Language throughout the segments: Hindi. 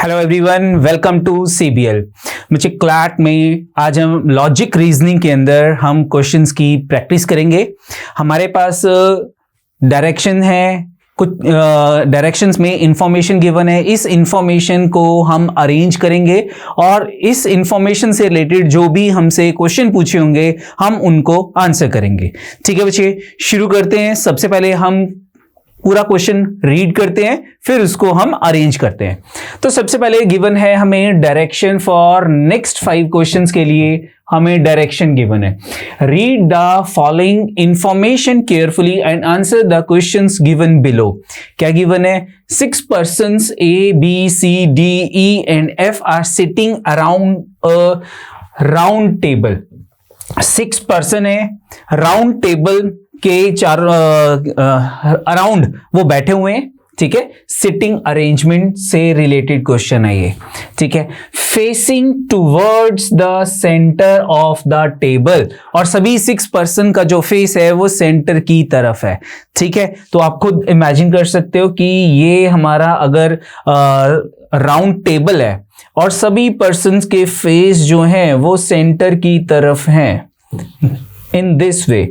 Hello everyone, welcome to CBL. बच्चे क्लैट में आज हम लॉजिक रीजनिंग के अंदर हम क्वेश्चंस की प्रैक्टिस करेंगे। हमारे पास डायरेक्शन है, कुछ डायरेक्शंस में इंफॉर्मेशन गिवन है। इस इंफॉर्मेशन को हम अरेंज करेंगे और इस इंफॉर्मेशन से रिलेटेड जो भी हमसे क्वेश्चन पूछे होंगे हम उनको आंसर करेंगे। ठीक है बच्चे, शुरू करते हैं। सबसे पहले हम पूरा क्वेश्चन रीड करते हैं, फिर उसको हम अरेंज करते हैं। तो सबसे पहले गिवन है हमें डायरेक्शन फॉर नेक्स्ट 5 क्वेश्चंस के लिए हमें डायरेक्शन गिवन है। Read the following information carefully and answer the questions given below. क्या गिवन है? 6 persons A, B, C, D, E and F are sitting around a round table। 6 person है, राउंड टेबल के चार अराउंड वो बैठे हुए हैं। ठीक है, सिटिंग अरेंजमेंट से रिलेटेड क्वेश्चन है ये। ठीक है, facing towards the centre of the table, और सभी 6 पर्सन का जो फेस है वो सेंटर की तरफ है। ठीक है, तो आप खुद इमेजिन कर सकते हो कि ये हमारा अगर राउंड टेबल है और सभी पर्सन्स के फेस जो हैं वो सेंटर की तरफ हैं इन दिस वे,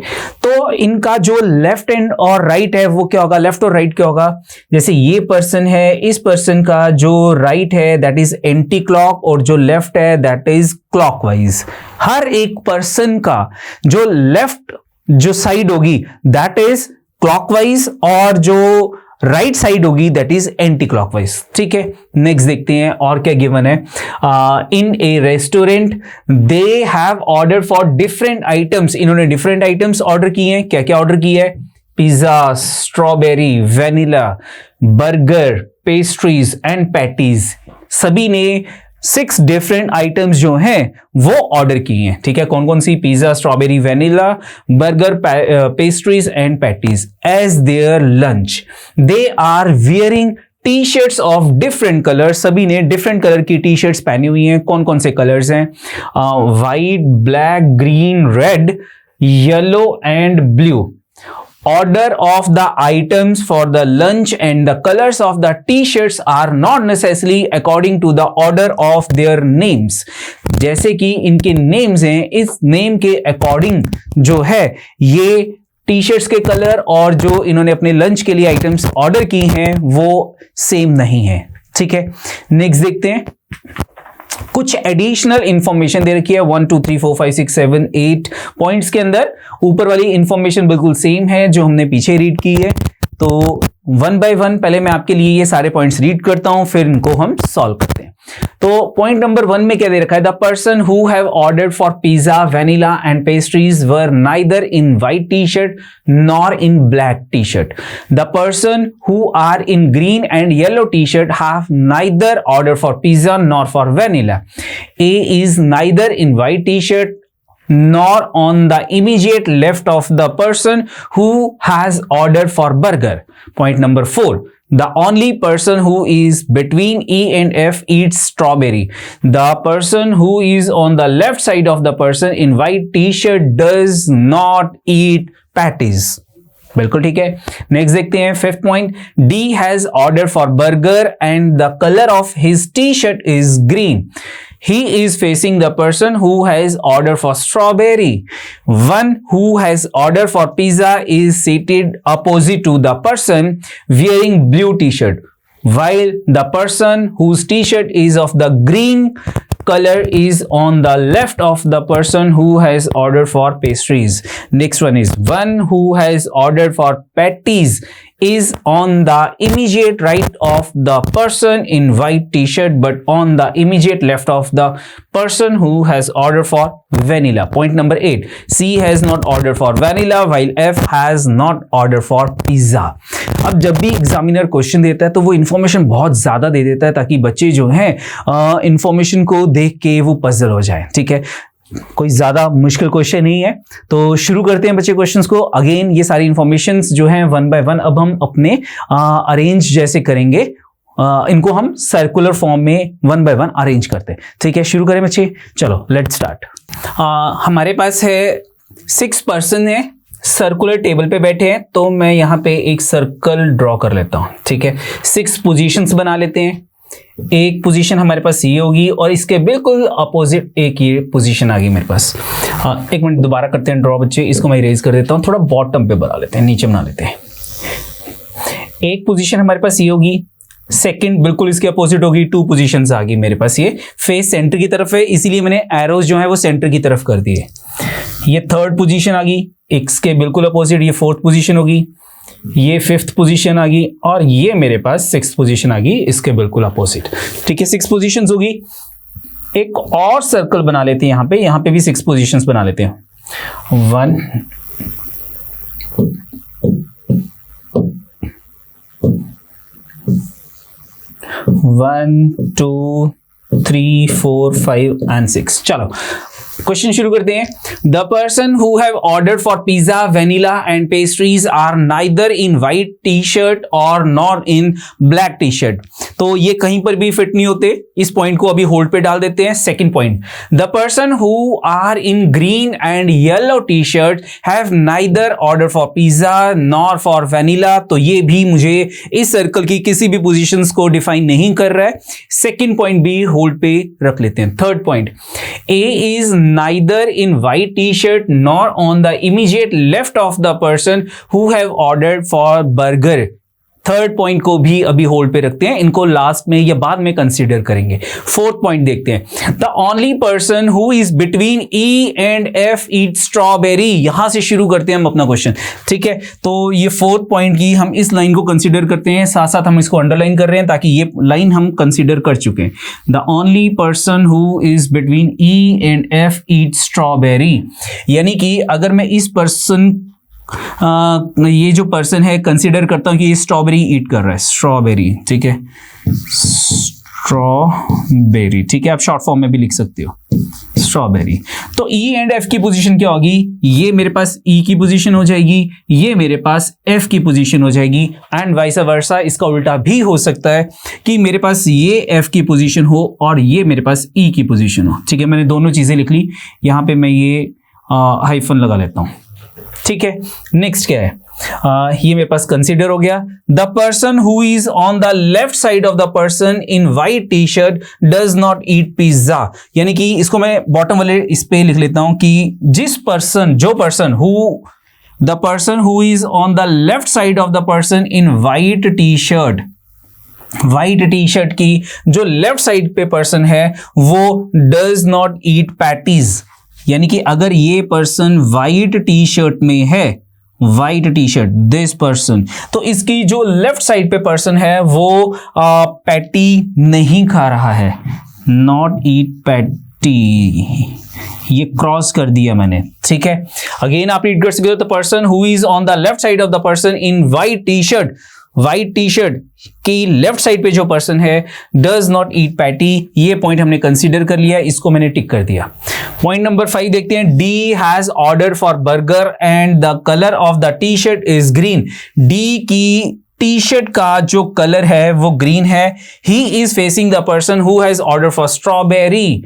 तो इनका जो लेफ्ट एंड और राइट है वो क्या होगा? लेफ्ट और राइट क्या होगा? जैसे ये पर्सन है, इस पर्सन का जो राइट है दैट इज एंटी क्लॉक और जो लेफ्ट है दैट इज क्लॉकवाइज। हर एक पर्सन का जो लेफ्ट जो साइड होगी दैट इज क्लॉकवाइज और जो राइट साइड होगी दैट इज एंटी क्लॉकवाइज। ठीक है, नेक्स्ट देखते हैं और क्या गिवन है। In a restaurant they have order for different items. इन्होंने डिफरेंट आइटम्स ऑर्डर किए हैं। क्या क्या ऑर्डर किया है? Pizza, strawberry, vanilla, burger, pastries and patties. सभी ने 6 डिफरेंट आइटम्स जो हैं वो ऑर्डर किए हैं। ठीक है, कौन कौन सी? Pizza, strawberry, vanilla, burger, pastries and patties as their lunch. They are wearing T shirts of different colour. सभी ने डिफरेंट कलर की टी शर्ट्स पहनी हुई हैं। कौन कौन से कलर्स हैं? White, black, green, red, yellow and blue. Order of the items for the lunch and the colors of the t-shirts are not necessarily according to the order of their names। जैसे कि इनके names हैं, इस name के according जो है ये टी-शर्ट्स के कलर और जो इन्होंने अपने लंच के लिए आइटम्स ऑर्डर की हैं वो सेम नहीं है। ठीक है, नेक्स्ट देखते हैं। कुछ एडिशनल इंफॉर्मेशन दे रखी है 1 2 3 4 5 6 7 8 पॉइंट्स के अंदर। ऊपर वाली इंफॉर्मेशन बिल्कुल सेम है जो हमने पीछे रीड की है। तो 1 by 1 पहले मैं आपके लिए ये सारे पॉइंट्स रीड करता हूं, फिर इनको हम सॉल्व करते हैं। तो पॉइंट नंबर 1 में क्या दे रखा है? The person who have ordered for pizza, vanilla and pastries were neither in white T shirt nor in black T shirt. The person who are in green and yellow T shirt have neither order for pizza nor for vanilla. A is neither in white T shirt nor on the immediate left of the person who has ordered for burger. Point number 4. The only person who is between E and F eats strawberry. The person who is on the left side of the person in white t-shirt does not eat patties. बिल्कुल ठीक है। नेक्स्ट देखते हैं 5th point. D has ordered for burger and the color of his t-shirt is green. He is facing the person who has ordered for strawberry. One who has ordered for pizza is seated opposite to the person wearing blue t-shirt, while the person whose t-shirt is of the green color is on the left of the person who has ordered for pastries. Next one is one who has ordered for patties is on the immediate right of the person in white t-shirt but on the immediate left of the person who has ordered for vanilla. Point number 8. C has not ordered for vanilla while F has not ordered for pizza. अब जब भी एग्जामिनर क्वेश्चन देता है तो वो इंफॉर्मेशन बहुत ज्यादा दे देता है ताकि बच्चे जो हैं इंफॉर्मेशन को देख के वो पजल हो जाए। ठीक है, कोई ज्यादा मुश्किल क्वेश्चन नहीं है। तो शुरू करते हैं बच्चे क्वेश्चंस को। अगेन ये सारी इंफॉर्मेशंस जो हैं 1 by 1 अब हम अपने अरेंज जैसे करेंगे, इनको हम सर्कुलर फॉर्म में 1 by 1 अरेंज करते हैं। ठीक है, शुरू करें बच्चे। चलो लेट्स स्टार्ट। हमारे पास है 6 पर्सन है, सर्कुलर टेबल पे बैठे हैं, तो मैं यहाँ पे एक सर्कल ड्रॉ कर लेता हूँ। ठीक है, 6 पोजीशंस बना लेते हैं। एक पोजीशन हमारे पास ये होगी और इसके बिल्कुल अपोजिट एक ये पोजीशन आ गई मेरे पास। एक मिनट दोबारा करते हैं ड्रॉ बच्चे, इसको मैं इरेज कर देता हूं, थोड़ा बॉटम पे बना लेते हैं, नीचे बना लेते हैं। एक पोजीशन हमारे पास ये होगी, सेकंड बिल्कुल इसके अपोजिट होगी, टू पोजीशंस आ गई मेरे पास। ये फेस सेंटर की तरफ है, इसीलिए मैंने एरोज जो है वो सेंटर की तरफ कर दिए। ये थर्ड पोजीशन आ गई, इसके बिल्कुल अपोजिट ये फोर्थ पोजीशन होगी, ये फिफ्थ पोजीशन आ गई और ये मेरे पास सिक्स्थ पोजीशन आ गई इसके बिल्कुल अपोजिट। ठीक है, 6 पोजीशंस होगी। एक और सर्कल बना लेते हैं यहाँ पे भी 6 पोजीशंस बना लेते हैं। 1 1 2 3 4 5 एंड 6। चलो क्वेश्चन शुरू करते हैं। The person who have ordered for pizza, vanilla and pastries are neither in white T shirt और not in black T shirt. तो ये कहीं पर भी फिट नहीं होते, इस पॉइंट को अभी होल्ड पे डाल देते हैं। Second point, the person who are in green and yellow T shirt have neither order for pizza nor for vanilla. तो ये भी मुझे इस सर्कल की किसी भी पोजीशंस को डिफाइन नहीं कर रहा है। सेकंड पॉइंट भी होल्ड पे रख लेते हैं। Third point, A is neither in white t-shirt nor on the immediate left of the person who have ordered for burger। Third point को भी अभी होल्ड पे रखते हैं, इनको लास्ट में या बाद में कंसीडर करेंगे। फोर्थ पॉइंट देखते हैं, the only person who is between E and F eat strawberry. यहां से शुरू करते हैं हम अपना क्वेश्चन। ठीक है, तो ये फोर्थ पॉइंट की हम इस लाइन को कंसीडर करते हैं, साथ साथ हम इसको अंडरलाइन कर रहे हैं ताकि ये लाइन हम कंसीडर कर चुके हैं। The only person who is between E and F eat strawberry, यानी कि अगर मैं इस पर्सन ये जो पर्सन है कंसीडर करता हूं कि ये स्ट्रॉबेरी ईट कर रहा है, स्ट्रॉबेरी। ठीक है, स्ट्रॉबेरी। ठीक है, आप शॉर्ट फॉर्म में भी लिख सकते हो स्ट्रॉबेरी। तो ई एंड एफ की पोजीशन क्या होगी, ये मेरे पास ई की पोजीशन हो जाएगी, ये मेरे पास एफ की पोजीशन हो जाएगी एंड वाइस वर्सा। इसका उल्टा भी हो सकता है कि मेरे पास ये एफ की पोजीशन हो और ये मेरे पास ई की पोजीशन हो। ठीक है, मैंने दोनों चीजें लिख ली, यहां पे मैं ये हाइफन लगा लेता हूं। ठीक है, नेक्स्ट क्या है, ये मेरे पास कंसीडर हो गया। The person who is on the left side of the person in white T shirt does not eat pizza, यानी कि इसको मैं बॉटम वाले इस पे लिख लेता हूं कि जिस person the person who is on the left side of the person in white T shirt, white T shirt की जो लेफ्ट साइड पे पर्सन है वो डज नॉट ईट पैटीज, यानी कि अगर ये पर्सन व्हाइट टी शर्ट में है, white T shirt, this person, तो इसकी जो लेफ्ट साइड पे पर्सन है वो पैटी नहीं खा रहा है, नॉट ईट पैटी, ये क्रॉस कर दिया मैंने। ठीक है, अगेन आप रीड कर सकते हो, the person who is on the left side of the person in white T shirt, white T shirt की लेफ्ट साइड पे जो पर्सन है डज नॉट ईट पैटी, ये पॉइंट हमने कंसीडर कर लिया, इसको मैंने टिक कर दिया। पॉइंट नंबर 5 देखते हैं, D has order for burger and the colour of the T shirt is green. D की टी शर्ट का जो कलर है वो ग्रीन है। He is facing the person who has order for strawberry.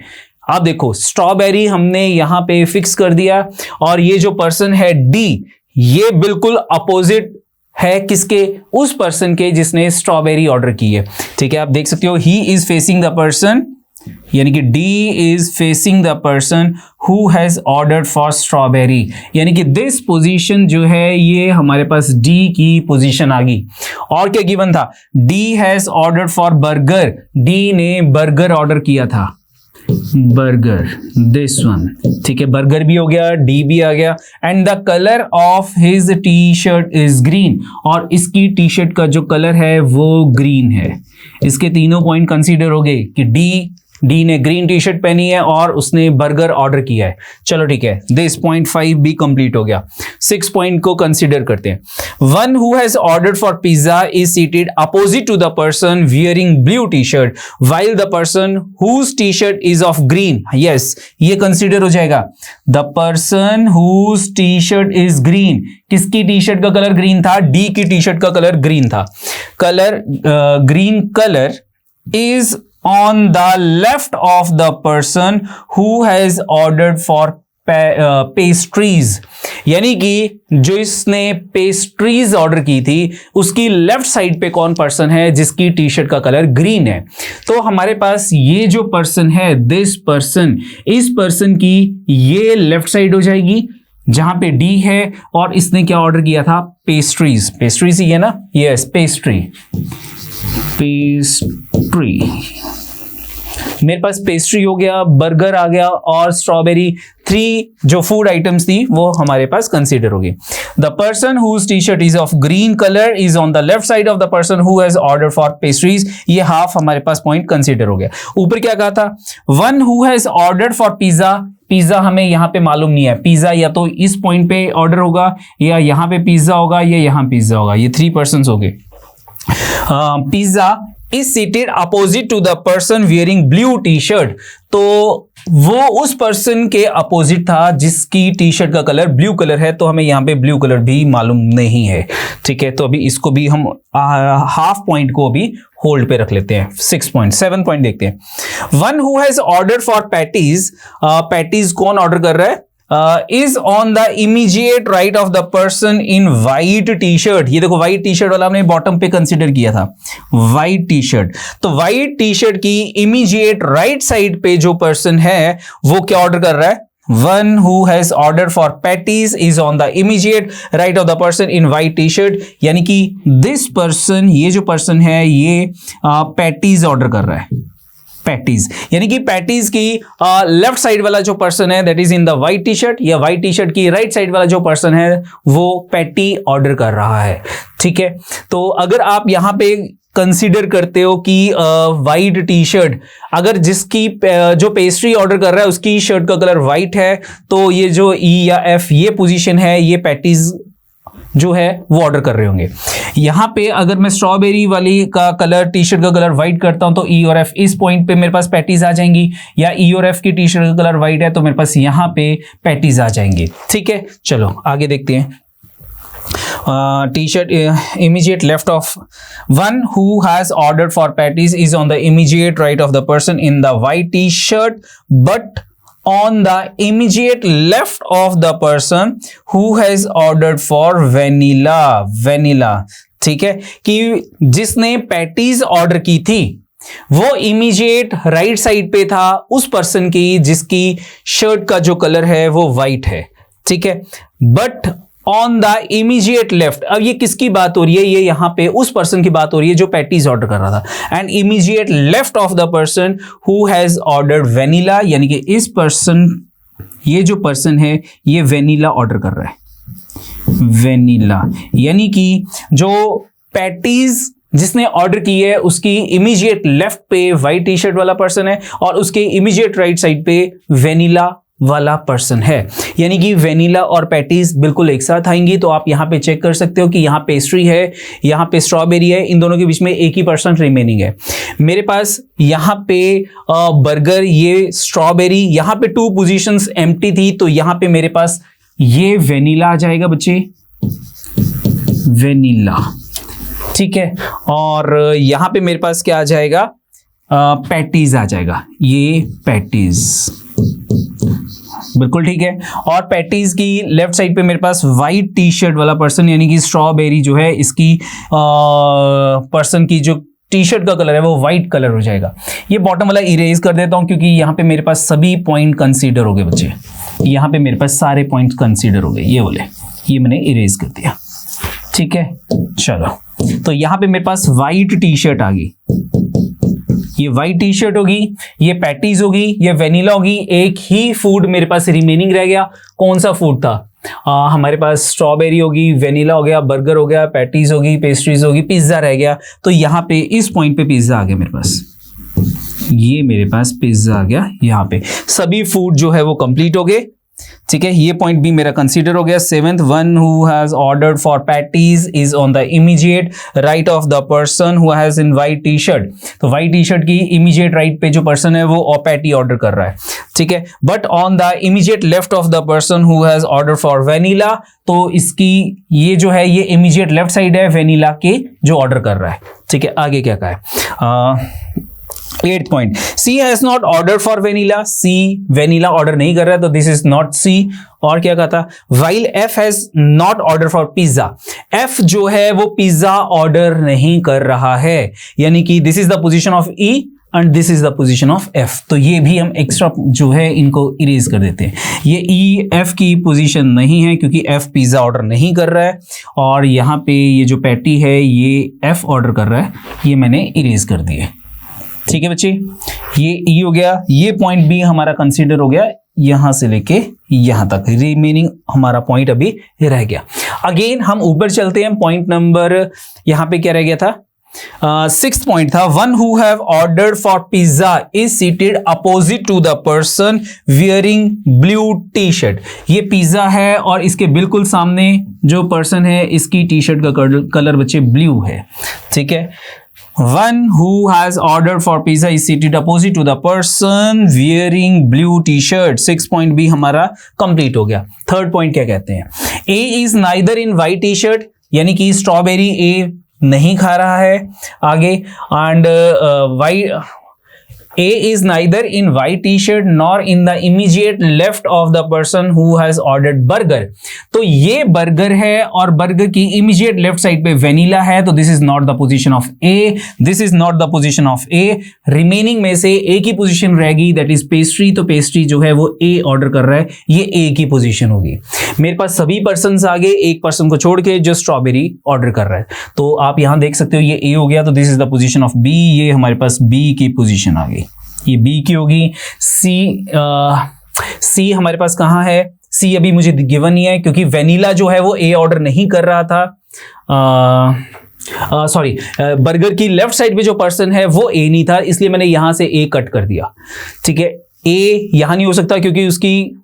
आप देखो स्ट्रॉबेरी हमने यहां पे फिक्स कर दिया और ये जो पर्सन है डी, ये बिल्कुल अपोजिट है किसके, उस पर्सन के जिसने स्ट्रॉबेरी ऑर्डर की है। ठीक है, आप देख सकते हो he is facing the person, यानी कि D is facing the person who has ordered for strawberry, यानी कि दिस पोजीशन जो है ये हमारे पास डी की पोजीशन आ गई। और क्या गिवन था, D has ordered for burger, D ने बर्गर ऑर्डर किया था, बर्गर, दिस वन। ठीक है, बर्गर भी हो गया, डी भी आ गया। And the colour of his T shirt is green, और इसकी टी शर्ट का जो कलर है वो ग्रीन है। इसके तीनों पॉइंट कंसीडर हो गए कि डी ने ग्रीन टी शर्ट पहनी है और उसने बर्गर ऑर्डर किया है। चलो ठीक है, दिस पॉइंट 5 भी कंप्लीट हो गया। 6 पॉइंट को कंसीडर करते हैं। One who has ordered for pizza is seated opposite to the person wearing blue T shirt while the person whose T shirt is of green. Yes, ये कंसीडर हो जाएगा। The person whose T shirt is green, किसकी टी शर्ट का कलर ग्रीन था, डी की टी शर्ट का कलर ग्रीन था। Colour green colour is on the left of the person who has ordered for pastries, यानी कि जो इसने पेस्ट्रीज ऑर्डर की थी उसकी लेफ्ट साइड पे कौन पर्सन है जिसकी टी शर्ट का कलर ग्रीन है। तो हमारे पास ये जो पर्सन है, दिस पर्सन, इस पर्सन की ये लेफ्ट साइड हो जाएगी जहां पे डी है, और इसने क्या ऑर्डर किया था, पेस्ट्रीज। पेस्ट्रीज ही है ना, यस, पेस्ट्री। पेस्ट्री, मेरे पास पेस्ट्री हो गया, बर्गर आ गया, और स्ट्रॉबेरी। 3 जो फूड आइटम्स थी वो हमारे पास कंसीडर होगी। The person whose T shirt is of green colour is on the left side of the person who has order for pastries. ये हाफ हमारे पास पॉइंट कंसीडर हो गया। ऊपर क्या कहा था, one who has ordered for pizza. Pizza हमें यहां पे मालूम नहीं है, पिज्जा या तो इस पॉइंट पे ऑर्डर होगा, या यहां पे पिज्जा होगा, या यहां पिज्जा होगा। ये 3 पर्सन हो गए। Pizza is seated opposite to the person wearing blue t-shirt, तो वो उस पर्सन के अपोजिट था जिसकी टी शर्ट का कलर ब्लू कलर है, तो हमें यहाँ पे ब्लू कलर भी मालूम नहीं है। ठीक है, तो अभी इसको भी हम हाफ पॉइंट को भी होल्ड पे रख लेते हैं। 6 पॉइंट, 7 पॉइंट देखते हैं। One who has order for patties, patties कौन ऑर्डर कर रहा है, is on the immediate right of the person in white t-shirt। ये देखो white t-shirt वाला हमने बॉटम पे कंसीडर किया था, white t-shirt। तो white t-shirt की immediate right side पे जो पर्सन है वो क्या ऑर्डर कर रहा है, One who has ordered for patties is on the immediate right of the person in white t-shirt, यानी कि this person, ये जो पर्सन है ये पैटीज ऑर्डर कर रहा है। पैटीज, यानी कि पैटीज की लेफ्ट साइड वाला जो पर्सन है that is in the white T shirt, या व्हाइट टी शर्ट की राइट साइड वाला जो पर्सन है वो पैटी ऑर्डर कर रहा है। ठीक है, तो अगर आप यहां पे कंसीडर करते हो कि व्हाइट टी शर्ट, अगर जिसकी जो पेस्ट्री ऑर्डर कर रहा है उसकी शर्ट का कलर व्हाइट है, तो ये जो ई या एफ ये पोजीशन है, ये पैटीज जो है वो ऑर्डर कर रहे होंगे। यहां पे अगर मैं स्ट्रॉबेरी वाली का कलर, टी शर्ट का कलर व्हाइट करता हूं तो ई और एफ इस पॉइंट पे मेरे पास पैटीज आ जाएंगी, या ई और एफ की टी शर्ट का कलर व्हाइट है तो मेरे पास यहां पे पैटीज आ जाएंगे। ठीक है, चलो आगे देखते हैं। T shirt immediate left of one who has ordered for patties is on the immediate right of the person in the white T shirt, but on the immediate left of the person who has ordered for vanilla। ठीक है, कि जिसने पैटीज ऑर्डर की थी वो इमीडिएट राइट साइड पे था उस पर्सन की जिसकी शर्ट का जो कलर है वो व्हाइट है। ठीक है, but on the immediate left, अब ये किसकी बात हो रही है, ये यहां पे उस पर्सन की बात हो रही है जो पैटीज ऑर्डर कर रहा था। And immediate left of the person who has ordered vanilla, यानी कि इस पर्सन, ये जो पर्सन है ये वेनिला ऑर्डर कर रहा है। वेनिला, यानी कि जो पैटीज जिसने ऑर्डर की है उसकी इमीडिएट लेफ्ट पे व्हाइट टी शर्ट वाला पर्सन है और उसके इमीडिएट राइट साइड पे वेनिला वाला पर्सन है, यानी कि वेनिला और पैटीज बिल्कुल एक साथ आएंगी। तो आप यहां पे चेक कर सकते हो कि यहां पेस्ट्री है, यहां पे स्ट्रॉबेरी है, इन दोनों के बीच में एक ही पर्सन रिमेनिंग है। मेरे पास यहां पे बर्गर, ये स्ट्रॉबेरी, यहां पे 2 पोजीशंस एम्प्टी थी, तो यहां पे मेरे पास ये वेनिला आ जाएगा बच्चे, वेनिला। ठीक है, और यहां पे मेरे पास क्या आ जाएगा, पैटीज आ जाएगा, ये पैटीज, बिल्कुल ठीक है। और पैटीज की लेफ्ट साइड पे मेरे पास व्हाइट टी शर्ट वाला पर्सन, यानी कि स्ट्रॉबेरी जो है इसकी पर्सन की जो टी शर्ट का कलर है वो व्हाइट कलर हो जाएगा। ये बॉटम वाला इरेज कर देता हूं क्योंकि यहां पे मेरे पास सभी पॉइंट कंसीडर हो गए बच्चे, यहां पे मेरे पास सारे पॉइंट कंसीडर हो गए, ये बोले, ये मैंने इरेज कर दिया। ठीक है, चलो, तो यहां पे मेरे पास व्हाइट टी शर्ट आ गई, ये व्हाइट टी शर्ट होगी, ये पैटीज होगी, ये वेनिला होगी। एक ही फूड मेरे पास रिमेनिंग रह गया, कौन सा फूड था, हमारे पास स्ट्रॉबेरी होगी, वेनिला हो गया, बर्गर हो गया, पैटीज होगी, पेस्ट्रीज होगी, पिज्जा रह गया। तो यहाँ पे इस पॉइंट पे पिज्जा आ गया मेरे पास, ये मेरे पास पिज्जा आ गया, यहाँ पे सभी फूड जो है वो कंप्लीट हो गए। ठीक है, ये पॉइंट भी मेरा कंसीडर हो गया। 7th, one who has ordered for patties is on the immediate right of the person who has in white T shirt. तो व्हाइट टी शर्ट की इमीडिएट राइट पे जो पर्सन है वो पैटी ऑर्डर कर रहा है। ठीक है, but on the immediate left of the person who has order for vanilla, तो इसकी ये जो है ये इमीडिएट लेफ्ट साइड है वेनिला के जो ऑर्डर कर रहा है। ठीक है, आगे क्या कहा है, 8th point, C has not order for vanilla, C vanilla order नहीं कर रहा है तो दिस इज नॉट सी। और क्या कहा था, while F has not order for pizza, F जो है वो पिज्जा ऑर्डर नहीं कर रहा है, यानी कि this is the position of E and this is the position of F. तो ये भी हम एक्स्ट्रा जो है इनको इरेज कर देते हैं, ये ई एफ की पोजीशन नहीं है क्योंकि एफ पिज्जा ऑर्डर नहीं कर रहा है, और यहाँ पे ये जो पैटी है ये एफ ऑर्डर कर रहा है, ये मैंने इरेज कर दिए। ठीक है बच्चे, ये ई हो गया, ये पॉइंट भी हमारा कंसीडर हो गया यहां से लेके यहां तक, रिमेनिंग हमारा पॉइंट अभी रह गया। अगेन हम ऊपर चलते हैं, पॉइंट नंबर यहां पे क्या रह गया था, 6th पॉइंट था, one who have ordered for pizza is seated opposite to the person wearing blue T shirt. ये पिज्जा है और इसके बिल्कुल सामने जो पर्सन है इसकी टी शर्ट का कलर बच्चे ब्लू है। ठीक है, one who has ordered for pizza is seated opposite to the person wearing blue t-shirt। 6 point भी हमारा कंप्लीट हो गया। 3rd पॉइंट क्या कहते हैं, A is neither in white t-shirt, यानी कि स्ट्रॉबेरी A नहीं खा रहा है। आगे and A is neither in white t-shirt nor in the immediate left of the person who has ordered burger। तो ये बर्गर है और बर्गर की इमीडिएट लेफ्ट साइड पे वेनिला है, तो this is not the position of A, this is not the position of A. Remaining में से ए की पोजीशन रहेगी, दैट इज पेस्ट्री, तो पेस्ट्री जो है वो ए ऑर्डर कर रहा है, ये ए की पोजीशन होगी। मेरे पास सभी पर्सन आगे, एक पर्सन को छोड़ के जो स्ट्रॉबेरी ऑर्डर कर रहा है, तो आप यहां देख सकते हो ये ए हो गया, तो this is the position of B, ये हमारे पास बी की पोजीशन आ गई, ये बी की होगी। सी हमारे पास कहां है, सी अभी मुझे गिवन नहीं है क्योंकि वेनिला जो है वो ए ऑर्डर नहीं कर रहा था, सॉरी बर्गर की लेफ्ट साइड पे जो पर्सन है वो ए नहीं था, इसलिए मैंने यहां से ए कट कर दिया। ठीक है, ए यहां नहीं हो सकता क्योंकि उसकी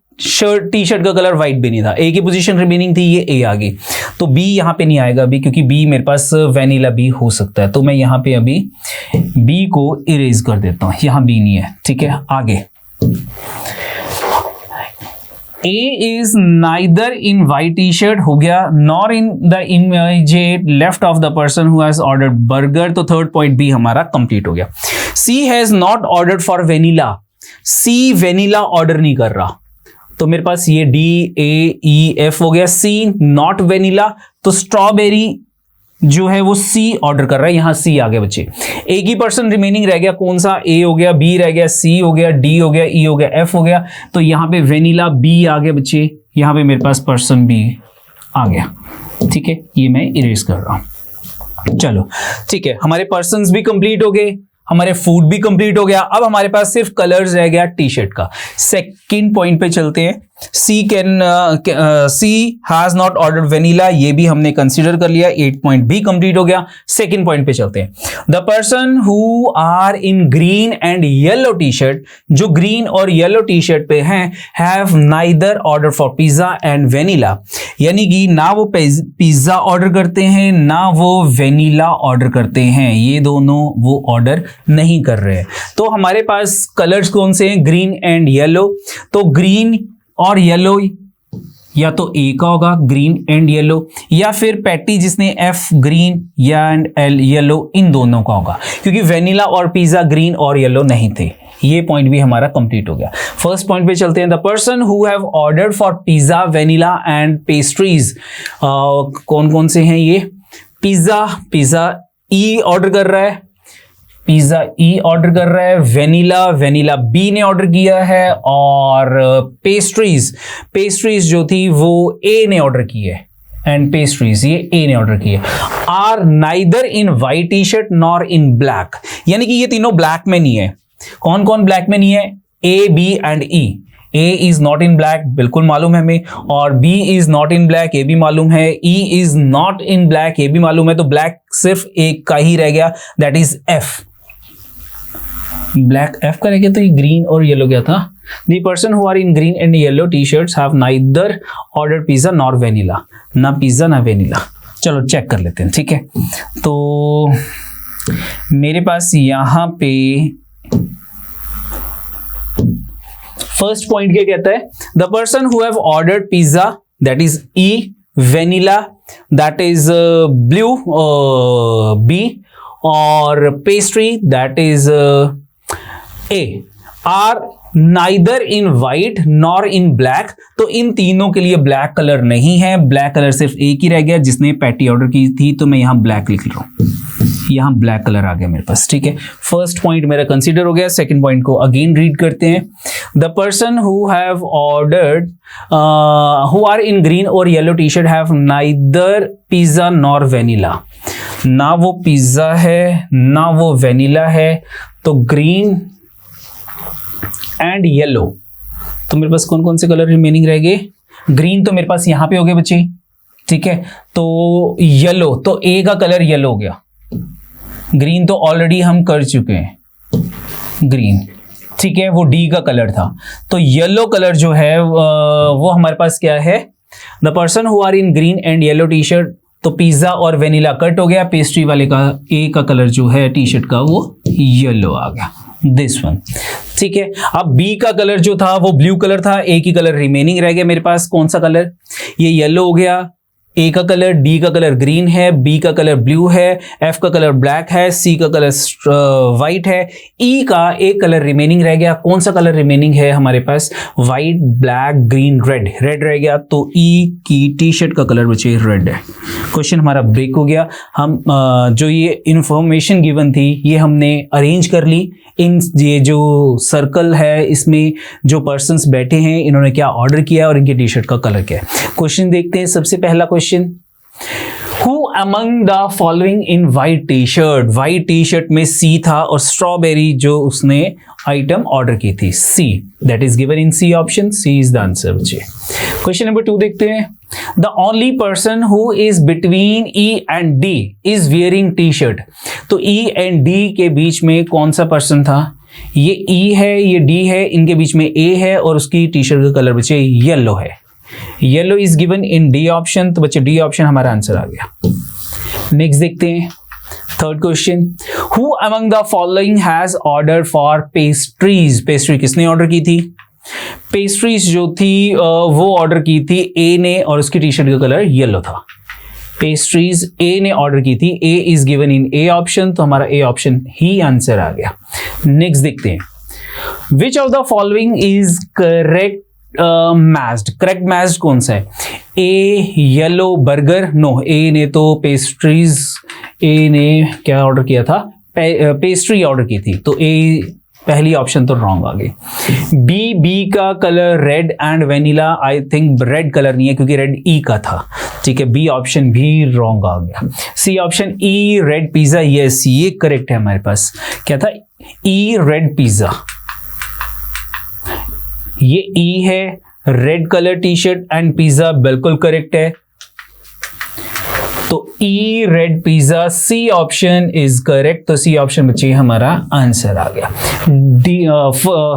टी शर्ट का कलर व्हाइट भी नहीं था, ए की पोजीशन रिमेनिंग थी, ये ए आ गई, तो बी यहां पे नहीं आएगा अभी क्योंकि बी मेरे पास वेनिला बी हो सकता है, तो मैं यहां पे अभी बी को इरेज कर देता हूं, यहां बी नहीं है। ठीक है, आगे A is neither in white t-shirt हो गया nor in the immediate left of the person who has ordered burger, तो 3rd पॉइंट भी हमारा कंप्लीट हो गया। C has not ordered for vanilla, C vanilla order नहीं कर रहा, तो मेरे पास ये D A E F हो गया। C नॉट वेनिला, तो स्ट्रॉबेरी जो है वो सी ऑर्डर कर रहा है, यहां सी आ गया बच्चे। एक ही पर्सन रिमेनिंग रह गया, कौन सा, ए हो गया, बी रह गया, सी हो गया, डी हो गया, ई हो गया, एफ हो गया, तो यहां पे वेनिला बी आ गया बच्चे, यहां पे मेरे पास पर्सन बी आ गया। ठीक है, ये मैं इरेज कर रहा हूं। चलो ठीक है, हमारे पर्सन्स भी कंप्लीट हो गए, हमारे फूड भी कंप्लीट हो गया, अब हमारे पास सिर्फ कलर्स रह गया टी शर्ट का। सेकंड पॉइंट पे चलते हैं, सी हैज नॉट ऑर्डर्ड वेनिला, ये भी हमने कंसीडर कर लिया, 8 पॉइंट भी कंप्लीट हो गया। सेकंड पॉइंट पे चलते हैं, the person who are in green and yellow T shirt, जो ग्रीन और येलो टी शर्ट पे हैं, have neither order for pizza and vanilla, यानी कि ना वो पिज्जा ऑर्डर करते हैं ना वो वेनिला ऑर्डर करते हैं, ये दोनों वो ऑर्डर नहीं कर रहे हैं। तो हमारे पास कलर्स कौन से हैं, ग्रीन एंड येलो, तो ग्रीन और येलो या तो ए का होगा, ग्रीन एंड येलो, या फिर पैटी जिसने एफ ग्रीन या एंड एल येलो, इन दोनों का होगा, क्योंकि वेनिला और पिज्जा ग्रीन और येलो नहीं थे। ये पॉइंट भी हमारा कंप्लीट हो गया। फर्स्ट पॉइंट पे चलते हैं, the person who have ordered for pizza vanilla and pastries, कौन कौन से हैं ये, पिज्जा ई ऑर्डर कर रहा है, पिज्जा ई ऑर्डर कर रहा है, वेनिला बी ने ऑर्डर किया है, और पेस्ट्रीज जो थी वो ए ने ऑर्डर की है, एंड पेस्ट्रीज ये ए ने ऑर्डर की है। Are neither in white T shirt nor in black, यानी कि ये तीनों ब्लैक में नहीं है। कौन कौन ब्लैक में नहीं है, A B and E. A is not in black, बिल्कुल मालूम है हमें, और B is not in black, ये भी मालूम है, E is not in black, ये भी मालूम है, तो ब्लैक सिर्फ एक का ही रह गया, that is F. Black F का रह गया, तो ये ग्रीन और येलो क्या था, the person who are in green and yellow T shirts have neither order pizza nor vanilla, ना पिज्जा ना वेनिला। चलो चेक कर लेते हैं। ठीक है, तो मेरे पास यहां पे फर्स्ट पॉइंट क्या कहता है, the person who have ordered pizza that is E, vanilla that is blue B, और pastry that is A are neither in white nor in black, तो इन तीनों के लिए ब्लैक कलर नहीं है, ब्लैक कलर सिर्फ एक ही रह गया जिसने पैटी ऑर्डर की थी, तो मैं यहां ब्लैक लिख रहा हूं, यहां ब्लैक कलर आ गया मेरे पास, ठीक है। फर्स्ट पॉइंट मेरा कंसीडर हो गया। सेकंड पॉइंट को अगेन रीड करते हैं। The person who have ordered who are in green और yellow T shirt have neither pizza nor vanilla, ना वो पिज्जा है ना वो वेनिला है, तो ग्रीन एंड येलो, तो मेरे पास कौन कौन से कलर रिमेनिंग रह गए? ग्रीन तो मेरे पास यहां पे हो गए बच्चे, ठीक है, तो येलो, तो ए का कलर येलो हो गया, ग्रीन तो ऑलरेडी हम कर चुके हैं, ग्रीन, ठीक है, वो डी का कलर था, तो येलो कलर जो है वो हमारे पास क्या है? The person who are in green and yellow T shirt, तो पिज्जा और वेनिला कट हो गया, पेस्ट्री वाले का ए का कलर जो है टी शर्ट का वो येलो आ गया, दिस वन, ठीक है। अब बी का कलर जो था वो ब्लू कलर था, ए की कलर रिमेनिंग रह गया मेरे पास, कौन सा कलर? ये येलो हो गया, ए का कलर, डी का कलर ग्रीन है, बी का कलर ब्लू है, एफ का कलर ब्लैक है, सी का कलर व्हाइट है, ई का एक कलर रिमेनिंग रह गया, कौन सा कलर रिमेनिंग है हमारे पास? White, black, green, red, red रह गया, तो ई की टी शर्ट का कलर बचे रेड है। क्वेश्चन हमारा ब्रेक हो गया। हम जो ये इंफॉर्मेशन गिवन थी ये हमने अरेंज कर ली, इन ये जो सर्कल है इसमें जो पर्सन्स बैठे हैं इन्होंने क्या ऑर्डर किया और इनके टी शर्ट का कलर क्या है। क्वेश्चन देखते हैं। सबसे पहला question, who among the following in white T shirt? White T shirt में सी था और स्ट्रॉबेरी जो उसने आइटम ऑर्डर की थी, C, that is given in C option, C is the answer बच्चे। क्वेश्चन नंबर 2 देखते हैं। The only person who is between E and D is wearing T shirt, तो ई एंड डी के बीच में कौन सा पर्सन था? ये ई है, ये डी है, इनके बीच में ए है और उसकी टी शर्ट का कलर बच्चे येलो है, yellow is given in D option, तो बच्चे डी ऑप्शन हमारा आंसर आ गया। नेक्स्ट देखते हैं third question, who among the following has order for pastries? Pastry किसने ऑर्डर की थी? पेस्ट्रीज जो थी वो ऑर्डर की थी ए ने और उसकी टी शर्ट का कलर येलो था। पेस्ट्रीज ए ने ऑर्डर की थी, A is given in A option, तो हमारा ए ऑप्शन ही आंसर आ गया। नेक्स्ट देखते हैं, विच of the following is correct matched? Correct matched कौन सा है? ए येलो बर्गर, नो, ए ने तो पेस्ट्रीज, ए ने क्या ऑर्डर किया था? पेस्ट्री ऑर्डर की थी, तो ए पहली ऑप्शन तो रॉन्ग आ गई। बी का colour red and vanilla, I think red colour नहीं है क्योंकि रेड ई का था, ठीक है, बी ऑप्शन भी रॉन्ग आ गया। C option E red pizza, yes ये करेक्ट है हमारे पास। क्या था? ई रेड पिज्जा, ये ई है, red colour T shirt and pizza बिल्कुल करेक्ट है, तो E red pizza, C option is correct, तो सी ऑप्शन बच्चे हमारा आंसर आ गया।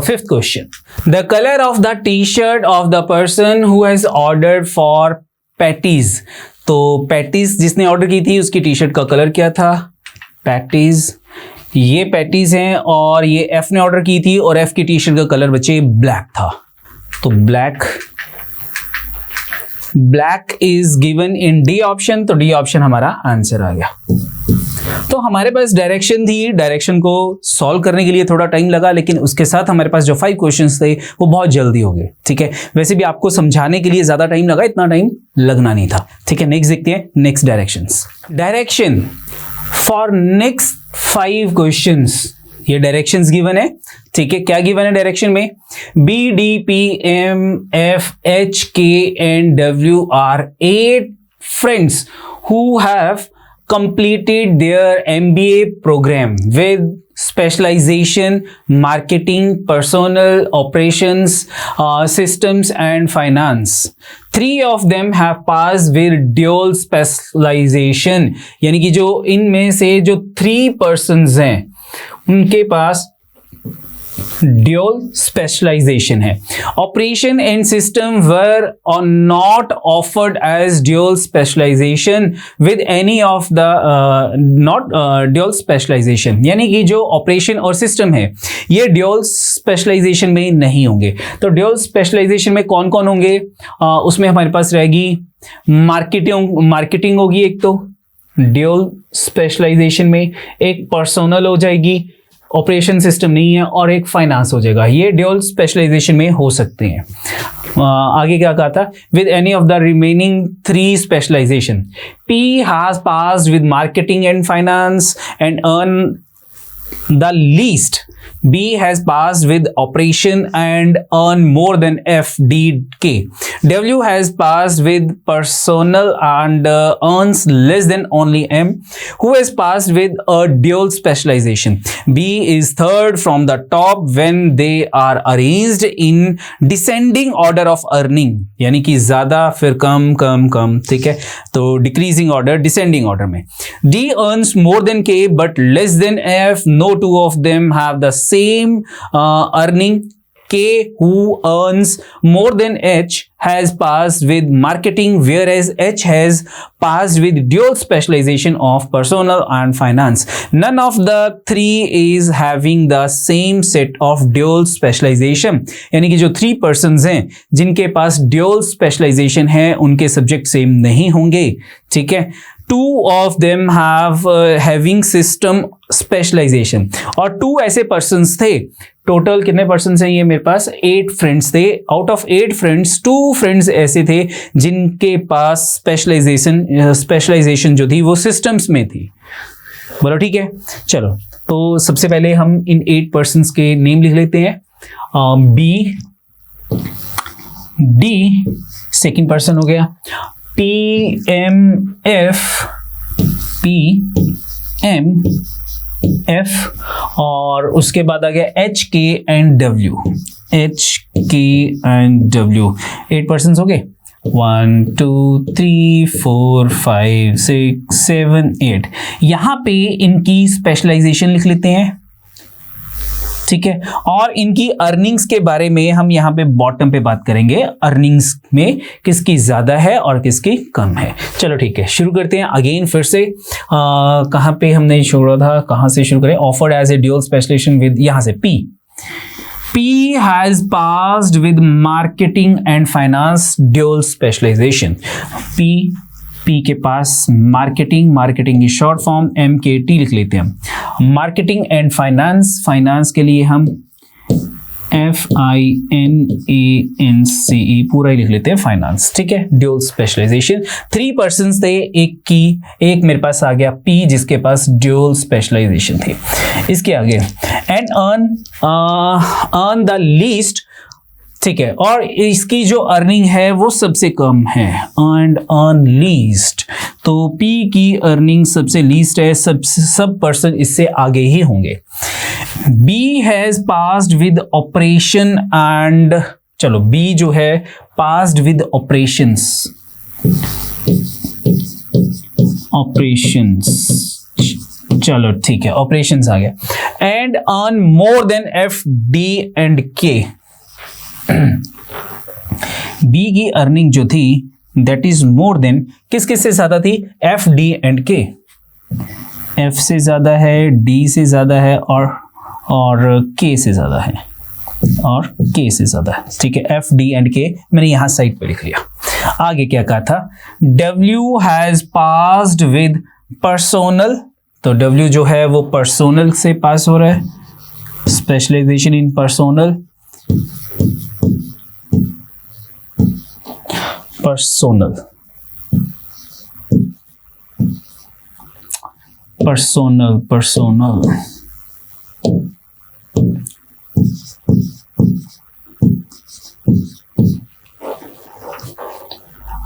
Fifth question, the colour of the T shirt of the person who has ordered for patties, तो पैटीज जिसने ऑर्डर की थी उसकी टी शर्ट का कलर क्या था? पैटीज, ये पैटीज हैं और ये एफ ने ऑर्डर की थी और एफ की टी शर्ट का कलर बच्चे ब्लैक था, तो black, black is given in D option, तो डी ऑप्शन हमारा आंसर आ गया। तो हमारे पास डायरेक्शन थी, डायरेक्शन को सॉल्व करने के लिए थोड़ा टाइम लगा, लेकिन उसके साथ हमारे पास जो 5 क्वेश्चंस थे वो बहुत जल्दी हो गए, ठीक है। वैसे भी आपको समझाने के लिए ज्यादा टाइम लगा, इतना टाइम लगना नहीं था, ठीक है। नेक्स्ट देखते हैं, next directions. Direction for next 5 questions, ये डायरेक्शंस गिवन है, ठीक है। क्या गिवन है डायरेक्शन में? B D P M F H K and W are 8 friends who have completed their MBA program with specialization marketing, personnel, operations, systems and finance. 3 of them have passed with dual specialization, यानी कि जो इनमें से जो 3 persons हैं उनके पास ड्यूल स्पेशलाइजेशन है। ऑपरेशन एंड सिस्टम वर और not offered as dual specialisation with any of the not dual specialisation, यानी कि जो ऑपरेशन और सिस्टम है ये ड्यूल स्पेशलाइजेशन में नहीं होंगे। तो ड्यूल स्पेशलाइजेशन में कौन कौन होंगे? उसमें हमारे पास रहेगी मार्केटिंग होगी एक, तो ड्यूल स्पेशलाइजेशन में एक पर्सनल हो जाएगी, ऑपरेशन सिस्टम नहीं है और एक फाइनेंस हो जाएगा। ये ड्यूल स्पेशलाइजेशन में हो सकते हैं। आगे क्या कहा था, with any of the remaining 3 specialisation, P has passed with marketing and finance and earn the least. B has passed with operation and earn more than F, D, K. W has passed with personnel and earns less than only M. Who has passed with a dual specialization? B is third from the top when they are arranged in descending order of earning, यानी कि ज्यादा फिर कम कम कम, ठीक है, तो decreasing order, descending order में। D earns more than K but less than F. No two of them have the same earning. K, who earns more than H, has passed with marketing, whereas H has passed with dual specialization of personnel and finance. None of the 3 is having the same set of dual specialization. यानी कि जो 3 persons हैं जिनके पास dual specialization है उनके subject same नहीं होंगे, ठीक है। 2 of them have having system specialization और 2 ऐसे persons थे। टोटल कितने पर्सन्स हैं ये मेरे पास 8 फ्रेंड्स थे। आउट ऑफ 8 फ्रेंड्स 2 फ्रेंड्स ऐसे थे जिनके पास स्पेशलाइजेशन जो थी वो सिस्टम्स में थी। बोलो ठीक है। चलो तो सबसे पहले हम इन 8 पर्सन्स के नेम लिख लेते हैं। बी, डी सेकेंड पर्सन हो गया, P M F, P M F और उसके बाद आ गया H K and W, H K and W. 8 person हो गए, 1 2 3 4 5 6 7 8। यहां पे इनकी स्पेशलाइजेशन लिख लेते हैं, ठीक है। और इनकी अर्निंग्स के बारे में हम यहाँ पे बॉटम पे बात करेंगे, अर्निंग्स में किसकी ज्यादा है और किसकी कम है। चलो ठीक है, शुरू करते हैं अगेन फिर से। कहाँ पे हमने छोड़ा था, कहाँ से शुरू करें। Offered as a dual specialisation with, यहाँ से P has passed with marketing and finance dual specialization. P के पास मार्केटिंग की शॉर्ट फॉर्म MKT लिख लेते हैं हम। मार्केटिंग एंड फाइनेंस के लिए हम FINANCE पूरा ही लिख लेते हैं फाइनेंस, ठीक है। ड्यूल स्पेशलाइजेशन 3 पर्सन्स थे, एक मेरे पास आ गया P जिसके पास ड्यूल स्पेशलाइजेशन थी। इसके आगे एंड अर्न द लीस्ट, ठीक है, और इसकी जो अर्निंग है वो सबसे कम है, एंड अर्न लीस्ट। तो P की अर्निंग सबसे लीस्ट है, सब पर्सन इससे आगे ही होंगे। B has passed with operation and, चलो B जो है पास्ड विद ऑपरेशंस, चलो ठीक है, ऑपरेशंस आ गया। And earn more than F, D and K। B की अर्निंग जो थी दैट इज मोर देन, किस से ज्यादा थी, F, D and K। F से ज्यादा है, D से ज्यादा है और K से ज्यादा है, और K से ज्यादा है, ठीक है। F, D एंड K मैंने यहां साइड पे लिख लिया। आगे क्या कहा था, W has passed with personnel, तो W जो है वो पर्सोनल से पास हो रहा है, स्पेशलाइजेशन इन पर्सोनल, पर्सोनल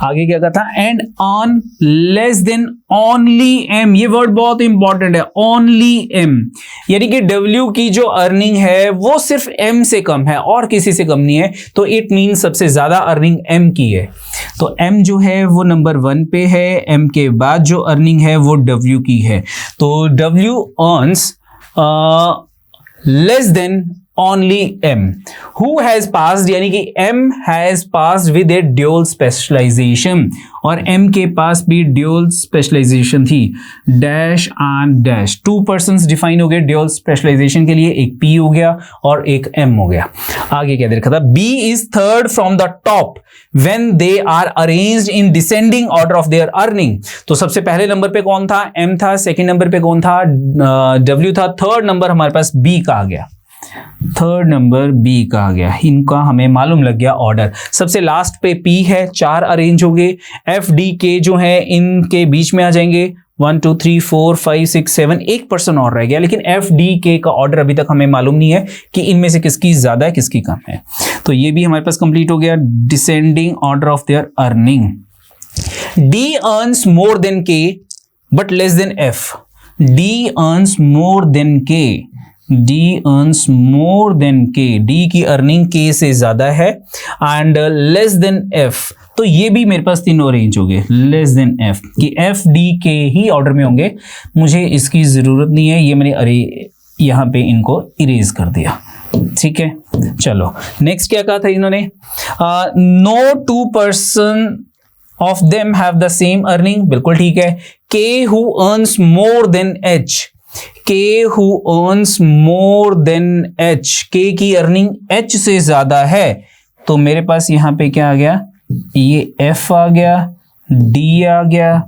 आगे क्या कहता है, and on less than only M। ये वर्ड बहुत इंपॉर्टेंट है, ओनली M, यानी कि W की जो अर्निंग है वो सिर्फ M से कम है और किसी से कम नहीं है, तो इट मीन सबसे ज्यादा अर्निंग M की है। तो M जो है वो नंबर 1 पे है, M के बाद जो अर्निंग है वो W की है। तो W earns less than only M. Who has passed यानी कि M has passed with a dual specialization, और M के पास भी dual specialization थी. Dash and dash, 2 persons define हो गए dual specialization के लिए, एक P हो गया और एक M हो गया. आगे क्या दे रखा था? B is third from the top when they are arranged in descending order of their earning. तो सबसे पहले नंबर पे कौन था? M था. सेकेंड नंबर पे कौन था? W था. थर्ड नंबर हमारे पास B का आ गया. थर्ड नंबर बी का आ गया. इनका हमें मालूम लग गया ऑर्डर. सबसे लास्ट पे पी है, 4 अरेंज हो गए. एफ डी के जो है इनके बीच में आ जाएंगे. 1 2 3 4 5 6 7, एक पर्सन और रह गया, लेकिन एफ डी के का ऑर्डर अभी तक हमें मालूम नहीं है कि इनमें से किसकी ज्यादा है किसकी कम है. तो ये भी हमारे पास कंप्लीट हो गया. Descending order of their earning. D earns more than K but less than F. D earns more than K. D earns more than K. D की अर्निंग K से ज्यादा है एंड लेस देन F. तो ये भी मेरे पास तीनों रेंज हो गए. लेस देन F कि F D K ही ऑर्डर में होंगे. मुझे इसकी जरूरत नहीं है, ये मैंने अरे यहाँ पे इनको इरेज कर दिया. ठीक है, चलो नेक्स्ट क्या कहा था इन्होंने? No 2 person of them have the same earning. बिल्कुल ठीक है. K who earns more than H. K who earns more than H. K की अर्निंग H से ज्यादा है, तो मेरे पास यहां पे क्या आ गया? ये F आ गया, D आ गया,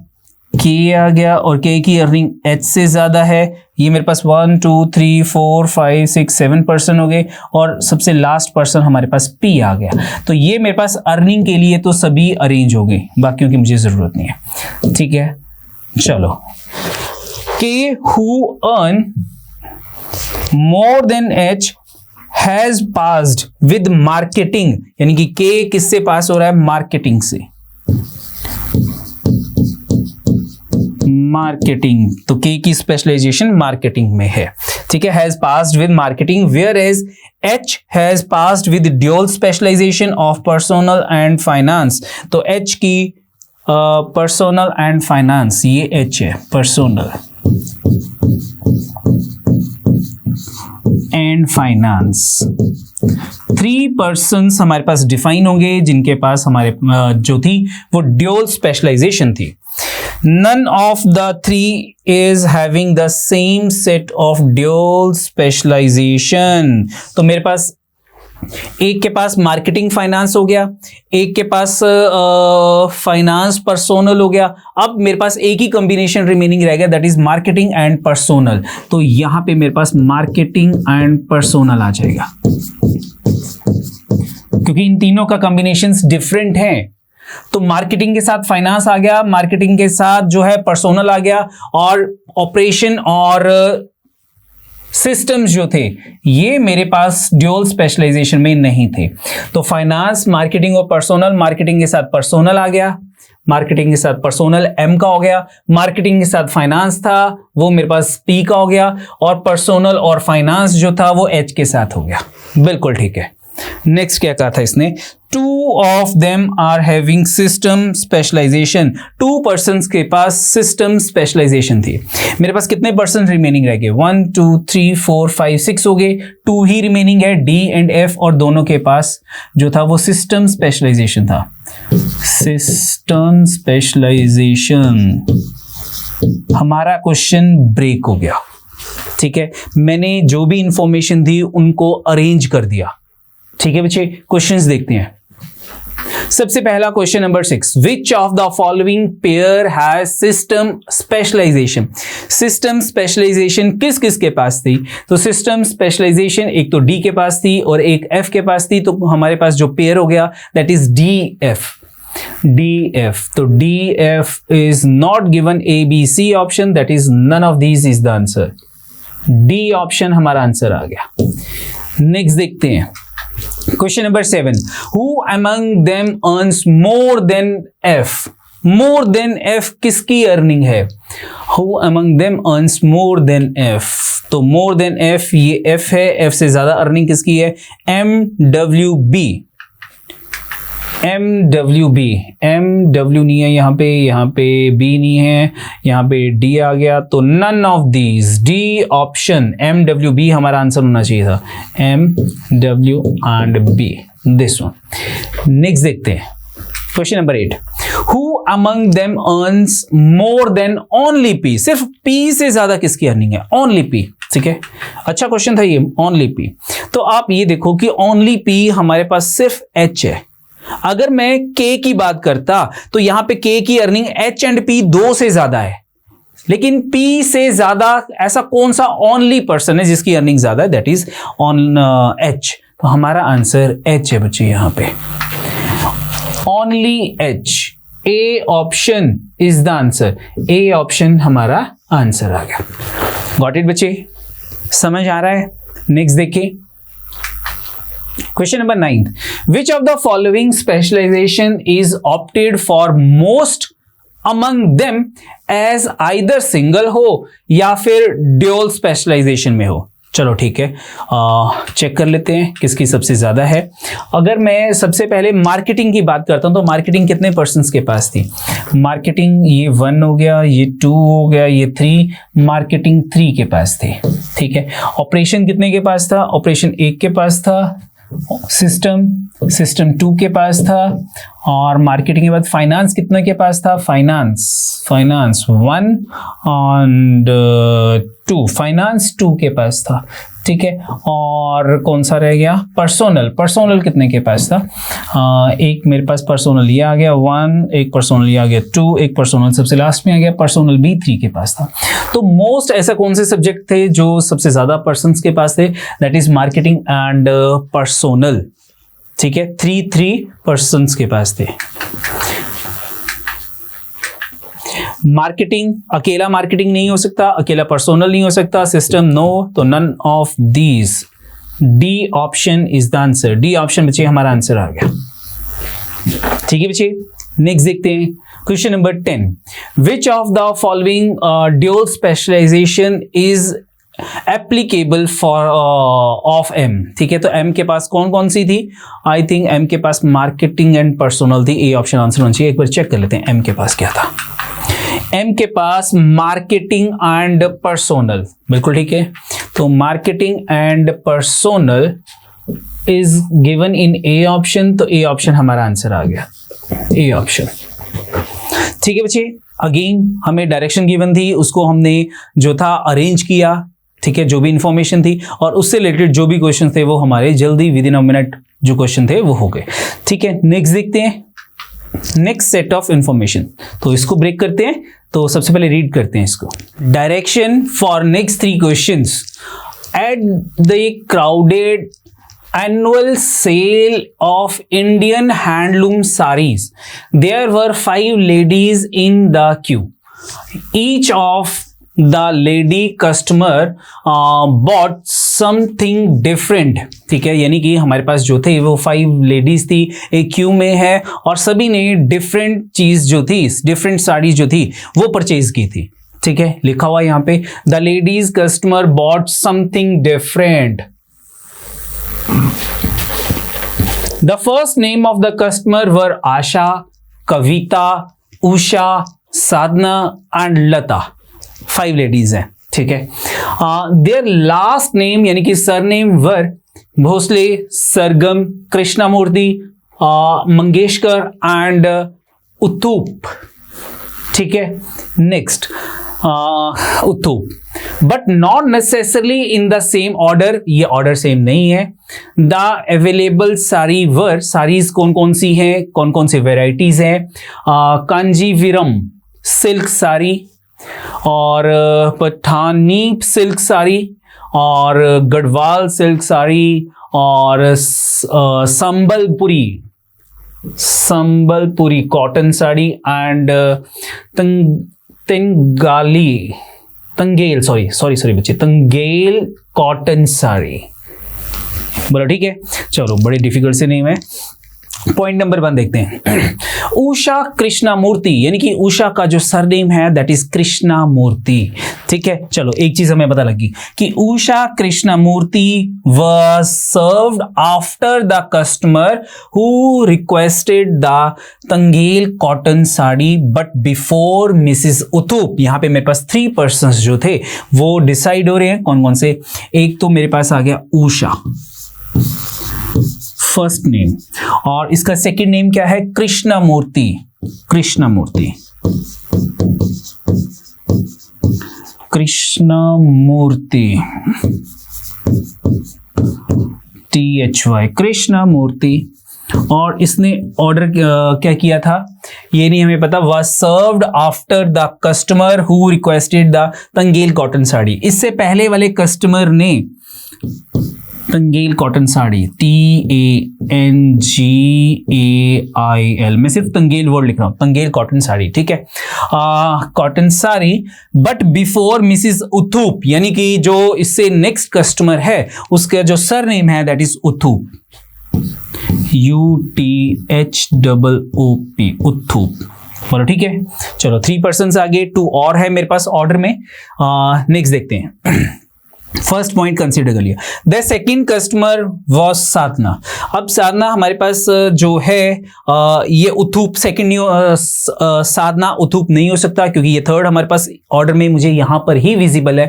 K आ गया, और K की अर्निंग H से ज्यादा है. ये मेरे पास 1 2 3 4 5 6 7 पर्सन हो गए, और सबसे लास्ट पर्सन हमारे पास P आ गया. तो ये मेरे पास अर्निंग के लिए तो सभी अरेंज हो गए, बाकियों की मुझे जरूरत नहीं है. ठीक है, चलो. K who earn more than H has passed with marketing. यानी कि K किससे पास हो रहा है? मार्केटिंग से. मार्केटिंग, तो K की स्पेशलाइजेशन मार्केटिंग में है. ठीक है, has passed with marketing, where as H has passed with dual specialisation of personal and finance. तो H की पर्सनल एंड फाइनेंस, ये H है, पर्सनल एंड फाइनेंस. 3 पर्सन्स हमारे पास डिफाइन होंगे जिनके पास हमारे जो थी वो ड्यूअल स्पेशलाइजेशन थी. None of the 3 is having the same set of dual specialization. तो मेरे पास एक के पास मार्केटिंग फाइनेंस हो गया, एक के पास फाइनेंस पर्सोनल हो गया. अब मेरे पास एक ही कॉम्बिनेशन रिमेनिंग रह गया, that is marketing and personnel. तो यहां पे मेरे पास मार्केटिंग एंड पर्सोनल आ जाएगा, क्योंकि इन तीनों का कॉम्बिनेशंस डिफरेंट हैं. तो मार्केटिंग के साथ फाइनेंस आ गया, मार्केटिंग के साथ जो है पर्सोनल आ गया, और ऑपरेशन और सिस्टम्स जो थे ये मेरे पास ड्यूअल स्पेशलाइजेशन में नहीं थे. तो फाइनेंस, मार्केटिंग और पर्सोनल, मार्केटिंग के साथ पर्सोनल आ गया, मार्केटिंग के साथ पर्सोनल M का हो गया, मार्केटिंग के साथ फाइनेंस था वो मेरे पास P का हो गया, और पर्सोनल और फाइनेंस जो था वो H के साथ हो गया. बिल्कुल ठीक है. नेक्स्ट क्या कहा था इसने? 2 of them are having system specialization. 2 persons के पास system specialization थी. मेरे पास कितने पर्सन रिमेनिंग रह गए? 1 2 3 4 5 6 हो गए. 2 ही रिमेनिंग है, D एंड F, और दोनों के पास जो था वो system specialization था. system specialization. हमारा क्वेश्चन ब्रेक हो गया. ठीक है, मैंने जो भी इंफॉर्मेशन दी उनको अरेंज कर दिया. ठीक है बच्चे, क्वेश्चंस देखते हैं. सबसे पहला question number 6, which of the following pair has system specialisation. System specialisation किस किस के पास थी? तो सिस्टम स्पेशलाइजेशन एक तो डी के पास थी और एक एफ के पास थी. तो हमारे पास जो पेयर हो गया दैट इज डी एफ. तो D F is not given A B C option, that is none of these is the answer. D option हमारा आंसर आ गया. नेक्स्ट देखते हैं question number 7, who among them earns more than F. More than F किसकी अर्निंग है? Who among them earns more than F. तो मोर देन एफ ये एफ है, एफ से ज्यादा अर्निंग किसकी है? M W B. MWB, MW नहीं है यहाँ पे B नहीं है, यहाँ पे D आ गया, तो none of these, D option MWB हमारा आंसर होना चाहिए था, MW and B, this one. Next देखते हैं question number 8, who among them earns more than only P, सिर्फ P से ज्यादा किसकी अर्निंग है, ओनली P, ठीक है, अच्छा क्वेश्चन था ये, ओनली P। तो आप ये देखो कि ओनली P हमारे पास सिर्फ H है, अगर मैं K की बात करता तो यहां पे K की अर्निंग H एंड P दो से ज्यादा है, लेकिन P से ज्यादा ऐसा कौन सा ओनली पर्सन है जिसकी अर्निंग ज्यादा है, दैट इज ऑन H, तो हमारा आंसर H है बच्चे, यहां पे only H, A option is the answer, A option हमारा आंसर आ गया। गॉट इट बच्चे, समझ आ रहा है? नेक्स्ट देखिए question number 9, which of the following specialisation is opted for most among them as either single हो या फिर ड्यूअल स्पेशलाइजेशन में हो। चलो ठीक है, चेक कर लेते हैं किसकी सबसे ज्यादा है। अगर मैं सबसे पहले मार्केटिंग की बात करता हूं तो मार्केटिंग कितने पर्सन्स के पास थी, मार्केटिंग ये 1 हो गया, ये 2 हो गया, ये 3, मार्केटिंग 3 के पास थे, ठीक है। ऑपरेशन कितने के पास था, ऑपरेशन 1 के पास था, सिस्टम 2 के पास था, और मार्केटिंग के बाद फाइनेंस कितने के पास था, फाइनेंस 1 एंड 2, फाइनेंस 2 के पास था, ठीक है। और कौन सा रह गया, पर्सोनल कितने के पास था, एक मेरे पास पर्सोनल ये आ गया 1, एक पर्सोनल ये आ गया 2, एक पर्सोनल सबसे लास्ट में आ गया, पर्सोनल भी 3 के पास था। तो मोस्ट ऐसा कौन से सब्जेक्ट थे जो सबसे ज्यादा पर्सन्स के पास थे, that is marketing and personnel, ठीक है, 3 पर्सन्स के पास थे। मार्केटिंग अकेला मार्केटिंग नहीं हो सकता, अकेला पर्सोनल नहीं हो सकता, सिस्टम नो, तो none of these, D option is the answer, D option बच्चे हमारा आंसर आ गया, ठीक है बच्चे। नेक्स्ट देखते हैं question number 10, which of the following dual specialisation is applicable for of M, ठीक है। तो M के पास कौन कौन सी थी, आई थिंक M के पास मार्केटिंग एंड पर्सोनल थी, ए ऑप्शन आंसर होना चाहिए। एक बार चेक कर लेते हैं M के पास क्या था, M के पास मार्केटिंग एंड पर्सोनल, बिल्कुल ठीक है। तो marketing and personnel is given in A option, तो ए ऑप्शन हमारा आंसर आ गया, ए ऑप्शन, ठीक है बच्चे। अगेन हमें डायरेक्शन गिवन थी, उसको हमने जो था अरेंज किया, ठीक है, जो भी इंफॉर्मेशन थी, और उससे रिलेटेड जो भी क्वेश्चन थे वो हमारे जल्दी विद इन अ मिनट जो क्वेश्चन थे वो हो गए, ठीक है। नेक्स्ट देखते हैं, नेक्स्ट सेट ऑफ इंफॉर्मेशन, तो इसको ब्रेक करते हैं। तो सबसे पहले रीड करते हैं इसको, direction for next 3 questions, at the crowded annual sale of Indian handloom sarees, there were 5 ladies in the queue. Each of the lady customer bought something different, ठीक है, यानी कि हमारे पास जो थे वो 5 लेडीज थी, एक क्यू में है, और सभी ने डिफरेंट चीज जो थी, डिफरेंट साड़ीज जो थी वो परचेज की थी, ठीक है। लिखा हुआ यहाँ पे the ladies customer bought something different. The first name of the customer were Asha, Kavita, Usha, Sadhna and Lata. 5 ladies हैं, ठीक है। Their last name यानी कि surname were Bhosle, Sargam, Krishnamurthy, Mangeshkar and Uthup, ठीक है। Next Uthup, but not necessarily in the same order, ये ऑर्डर सेम नहीं है। The available sari were, saris कौन कौन सी हैं, कौन कौन सी वेराइटीज हैं, कांजीविरम सिल्क साड़ी, और पठानी सिल्क साड़ी, और गढ़वाल सिल्क साड़ी, और Sambalpuri cotton sari, and Tangail cotton sari, बोलो ठीक है। चलो बड़े डिफिकल्ट से नेम है, पॉइंट नंबर 1 देखते हैं। उषा कृष्णामूर्ति, यानी कि उषा का जो सरनेम है दैट इज कृष्णामूर्ति। ठीक है, चलो एक चीज हमें पता लगी कि Usha Krishnamurthy was served after the customer who requested the Tangail cotton sari but before Mrs Uthup. यहां पे मेरे पास 3 पर्सन्स जो थे वो डिसाइड हो रहे हैं। कौन कौन से? एक तो मेरे पास आ गया उषा, फर्स्ट नेम, और इसका सेकंड नेम क्या है? कृष्णामूर्ति। कृष्णामूर्ति, कृष्णामूर्ति, THY, कृष्णामूर्ति। और इसने ऑर्डर क्या किया था ये नहीं हमें पता। Was served after the customer who requested the Tangail cotton sari. इससे पहले वाले कस्टमर ने तंगेल कॉटन साड़ी, TANGAIL, मैं सिर्फ तंगेल वर्ड लिख रहा हूं, तंगेल कॉटन साड़ी। ठीक है, cotton sari but before Mrs Uthup, यानी कि जो इससे नेक्स्ट कस्टमर है उसका जो सरनेम है that is Uthup, UTHOOP, Uthup. बोलो ठीक है। चलो 3 पर्सन्स आगे, 2 और है मेरे पास ऑर्डर में। नेक्स्ट देखते हैं। फर्स्ट पॉइंट कंसीडर कर लिया। द सेकेंड कस्टमर वॉज साधना। अब साधना हमारे पास जो है ये उथुप सेकेंड साधना उथुप नहीं हो सकता क्योंकि ये थर्ड हमारे पास ऑर्डर में मुझे यहां पर ही विजिबल है।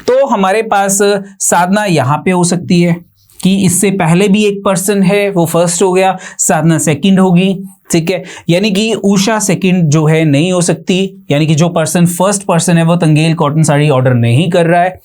तो हमारे पास साधना यहां पे हो सकती है कि इससे पहले भी एक पर्सन है वो फर्स्ट हो गया, साधना सेकंड होगी। ठीक है, यानी कि उषा सेकंड जो है नहीं हो सकती, यानी कि जो पर्सन फर्स्ट पर्सन है वो तंगेल कॉटन साड़ी ऑर्डर नहीं कर रहा है।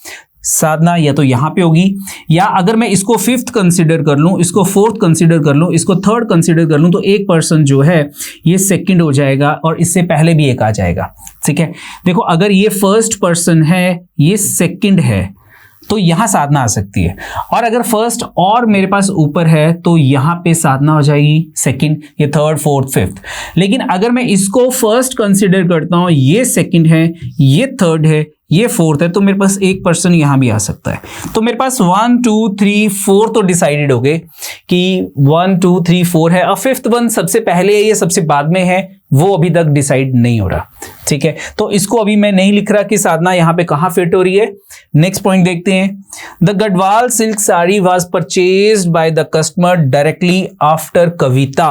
साधना या तो यहां पे होगी, या अगर मैं इसको 5th कंसीडर कर लूं, इसको 4th कंसीडर कर लूं, इसको 3rd कंसीडर कर लूं, तो एक पर्सन जो है ये सेकंड हो जाएगा और इससे पहले भी एक आ जाएगा। ठीक है, देखो अगर ये फर्स्ट पर्सन है, ये सेकंड है, तो यहां साधना आ सकती है, और अगर फर्स्ट और मेरे पास ऊपर है तो यहां पे साधना हो जाएगी सेकंड, ये 3rd 4th 5th। लेकिन अगर मैं इसको फर्स्ट कंसीडर करता हूं, ये सेकंड है, ये थर्ड है, ये 4th है, तो मेरे पास एक पर्सन यहां भी आ सकता है। तो मेरे पास 1 2 3 4 तो डिसाइडेड हो गए कि 1 2 3 4 है। अब 5th वन सबसे पहले है, ये सबसे बाद में है, वो अभी तक डिसाइड नहीं हो रहा। ठीक है, तो इसको अभी मैं नहीं लिख रहा कि साधना यहां पे कहां फिट हो रही है। नेक्स्ट पॉइंट देखते हैं। The Garhwal silk sari was purchased by the customer directly after Kavita.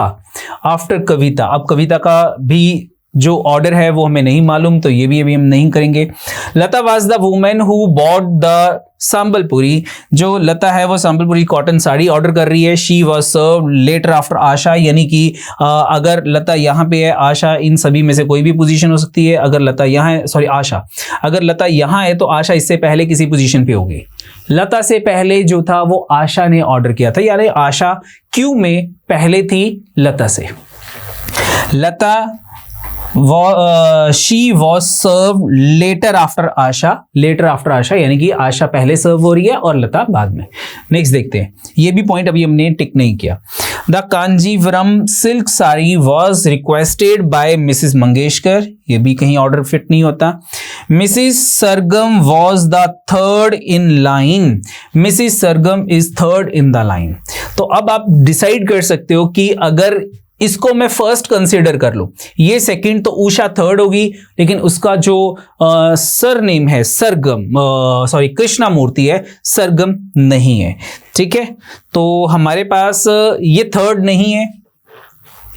After Kavita, अब कविता का भी जो ऑर्डर है वो हमें नहीं मालूम, तो ये भी अभी हम नहीं करेंगे। Lata was the woman who bought the Sambalpuri. जो लता है वो संबलपुरी कॉटन साड़ी ऑर्डर कर रही है। She was served later after Asha, यानी कि अगर लता यहाँ पे है, आशा इन सभी में से कोई भी पोजीशन हो सकती है। अगर लता यहाँ है, सॉरी आशा, अगर लता यहाँ है तो आशा इससे पहले किसी पोजीशन पे होगी। लता से पहले जो था वो आशा ने ऑर्डर किया था, यानी आशा क्यू में पहले थी लता से। Lata she was serve later after Asha, later after Asha यानी कि आशा पहले सर्व हो रही है और लता बाद में। नेक्स्ट देखते हैं, ये भी पॉइंट अभी हमने टिक नहीं किया। The Kanjeevaram silk sari was requested by Mrs Mangeshkar, ये भी कहीं ऑर्डर फिट नहीं होता। Mrs Sargam was the third in line, Mrs Sargam is third in the line. तो अब आप डिसाइड कर सकते हो कि अगर इसको मैं फर्स्ट कंसीडर कर लूं, ये सेकंड, तो उषा थर्ड होगी, लेकिन उसका जो सरनेम है सरगम, सॉरी कृष्णामूर्ति है, सरगम नहीं है। ठीक है, तो हमारे पास ये थर्ड नहीं है,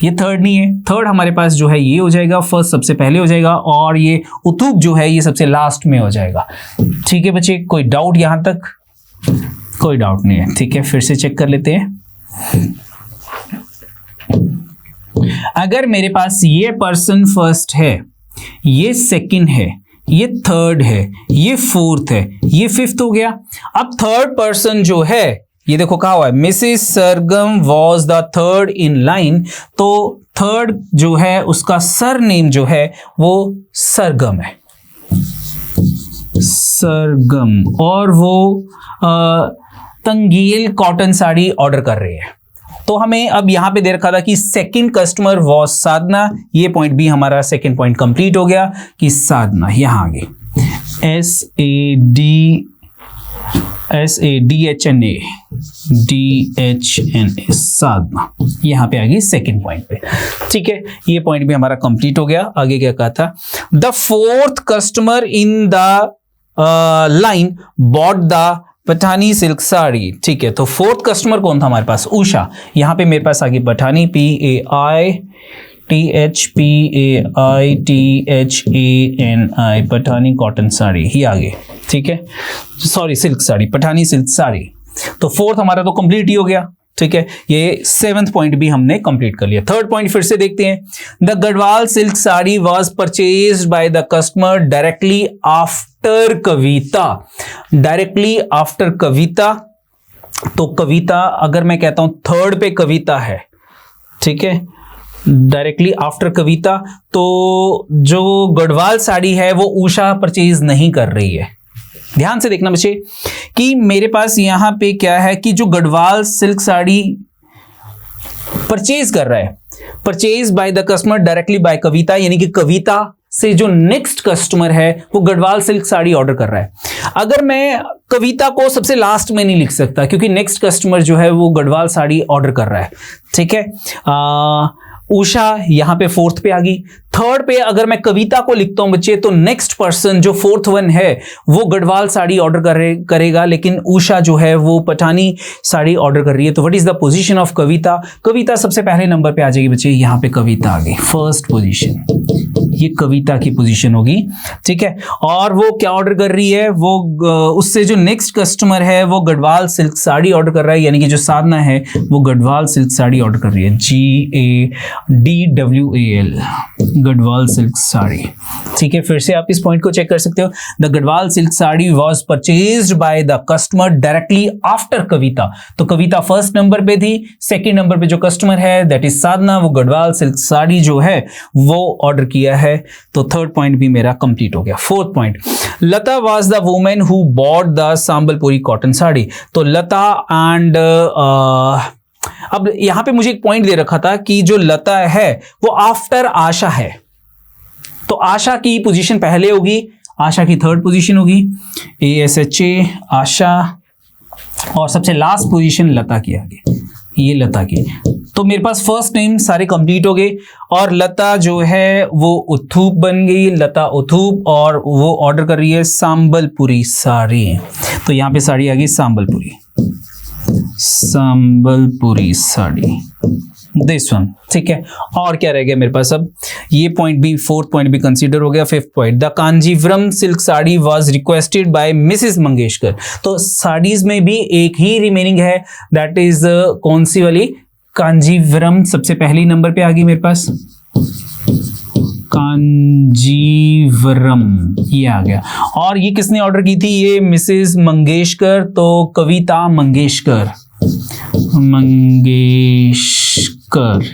ये थर्ड नहीं है। थर्ड हमारे पास जो है ये हो जाएगा, फर्स्ट सबसे पहले हो जाएगा, और ये उतुप जो है ये सबसे लास्ट में हो जाएगा। ठीक है बच्चे, कोई डाउट यहां तक? कोई डाउट नहीं है। ठीक है, फिर से चेक कर लेते हैं। अगर मेरे पास ये पर्सन फर्स्ट है, ये सेकंड है, ये थर्ड है, ये फोर्थ है, ये फिफ्थ हो गया। अब थर्ड पर्सन जो है ये देखो कहा हुआ है Mrs Sargam was the third in line, तो थर्ड जो है उसका सरनेम जो है वो सरगम है, सरगम, और वो तंगेल कॉटन साड़ी ऑर्डर कर रही है। तो हमें अब यहां पे दे रखा था कि सेकंड कस्टमर वॉज साधना, ये पॉइंट भी हमारा सेकंड पॉइंट कंप्लीट हो गया कि साधना यहां आ गई, SADHNA, DHNA, साधना, यहाँ पे आ गई सेकेंड पॉइंट पे। ठीक है, ये पॉइंट भी हमारा कंप्लीट हो गया। आगे क्या कहा था, the fourth customer in the line bought the Pathani silk sari. ठीक है, तो फोर्थ कस्टमर कौन था हमारे पास, उषा। यहाँ पे मेरे पास आ गई पठानी, PAITHPAITHANI, पठानी कॉटन साड़ी ही आगे। ठीक है, sorry silk sari, Pathani silk sari. तो फोर्थ हमारा तो कंप्लीट ही हो गया। ठीक है, ये सेवंथ पॉइंट भी हमने कंप्लीट कर लिया। थर्ड पॉइंट फिर से देखते हैं, the Garhwal silk sari was purchased by the customer directly after Kavita. Directly after Kavita, तो कविता अगर मैं कहता हूं थर्ड पे कविता है, ठीक है, डायरेक्टली आफ्टर कविता, तो जो गढ़वाल साड़ी है वो उषा परचेज नहीं कर रही है। ध्यान से देखना बच्चे कि मेरे पास यहां पे क्या है कि जो गढ़वाल सिल्क साड़ी परचेज कर रहा है, purchase by the customer directly by Kavita, यानी कि कविता से जो नेक्स्ट कस्टमर है वो गढ़वाल सिल्क साड़ी ऑर्डर कर रहा है। अगर मैं कविता को सबसे लास्ट में नहीं लिख सकता क्योंकि नेक्स्ट कस्टमर जो है वो गढ़वाल साड़ी ऑर्डर कर रहा है। ठीक है, उषा यहां पे फोर्थ पे आ गई। थर्ड पे अगर मैं कविता को लिखता हूं बच्चे, तो नेक्स्ट पर्सन जो फोर्थ वन है वो गढ़वाल साड़ी ऑर्डर करेगा, लेकिन उषा जो है वो पठानी साड़ी ऑर्डर कर रही है। तो what is the position of Kavita, Kavita सबसे पहले नंबर पे आ जाएगी बच्चे, यहां पे कविता आ गई फर्स्ट पोजीशन, ये कविता की पोजीशन होगी। ठीक है, और वो क्या ऑर्डर कर रही है, वो उससे जो नेक्स्ट कस्टमर है वो गढ़वाल सिल्क साड़ी ऑर्डर कर रहा है, यानी कि जो साधना है वो गढ़वाल सिल्क साड़ी ऑर्डर कर रही है, GADWAL, गढ़वाल सिल्क साड़ी। ठीक है, फिर से आप इस पॉइंट को चेक कर सकते हो, the Garhwal silk sari was purchased by the customer directly after Kavita. तो कविता फर्स्ट नंबर पे थी, सेकंड नंबर पे जो कस्टमर है दैट इज साधना, वो गढ़वाल सिल्क साड़ी जो है वो ऑर्डर किया है। तो थर्ड पॉइंट भी मेरा कंप्लीट हो गया। Fourth point, Lata was the woman who bought the Sambalpuri cotton sari. तो लता एंड अब यहां पे मुझे एक पॉइंट दे रखा था कि जो लता है वो आफ्टर आशा है, तो आशा की पोजीशन पहले होगी, आशा की थर्ड पोजीशन होगी, ASHA आशा, और सबसे लास्ट पोजीशन लता की आगे, ये लता की। तो मेरे पास फर्स्ट नेम सारे कंप्लीट हो गए, और लता जो है वो उथूप बन गई, लता उथूप, और वो ऑर्डर कर रही है संबलपुरी साड़ी। तो यहां पे साड़ी आ गई संबलपुरी, संबलपुरी साड़ी, दिस वन। ठीक है, और क्या रह गया मेरे पास, अब ये पॉइंट भी, फोर्थ पॉइंट भी कंसीडर हो गया। Fifth point, the Kanjeevaram silk sari was requested by Mrs Mangeshkar. तो साड़ीज में भी एक ही रिमेनिंग है, दैट इज कौन सी वाली, कांजीवरम सबसे पहली नंबर पे आ गई मेरे पास, कांजीवरम, ये आ गया। और ये किसने ऑर्डर की थी, ये मिसेस मंगेशकर, तो कविता मंगेशकर, मंगेशकर,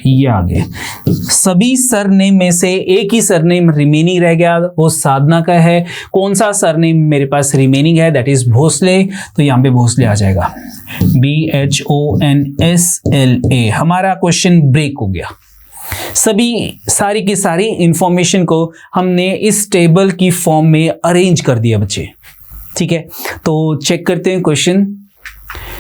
ये आ गया। सभी सरनेम में से एक ही सरनेम रिमेनिंग रह गया, वो साधना का है। कौन सा सरनेम मेरे पास रिमेनिंग है, दैट इज भोसले। तो यहां पे भोसले आ जाएगा, BHONSLA। हमारा क्वेश्चन ब्रेक हो गया। सारी की सारी इंफॉर्मेशन को हमने इस टेबल की फॉर्म में अरेंज कर दिया बच्चे। ठीक है, तो चेक करते हैं क्वेश्चन।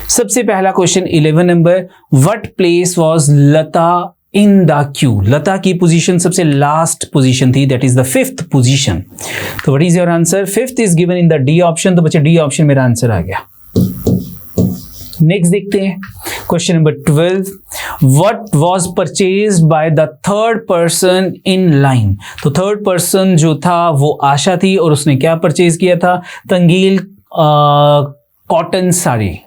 सबसे पहला question 11 number, what place was Lata in the queue. Lata की पोजीशन सबसे लास्ट पोजीशन थी, that is the fifth position. तो what is your answer, fifth is given in the D option. तो बच्चे डी ऑप्शन मेरा आंसर आ गया। नेक्स्ट देखते हैं question number 12, what was purchased by the third person in line. तो थर्ड पर्सन जो था वो आशा थी, और उसने क्या परचेज किया था, Tangail cotton sari.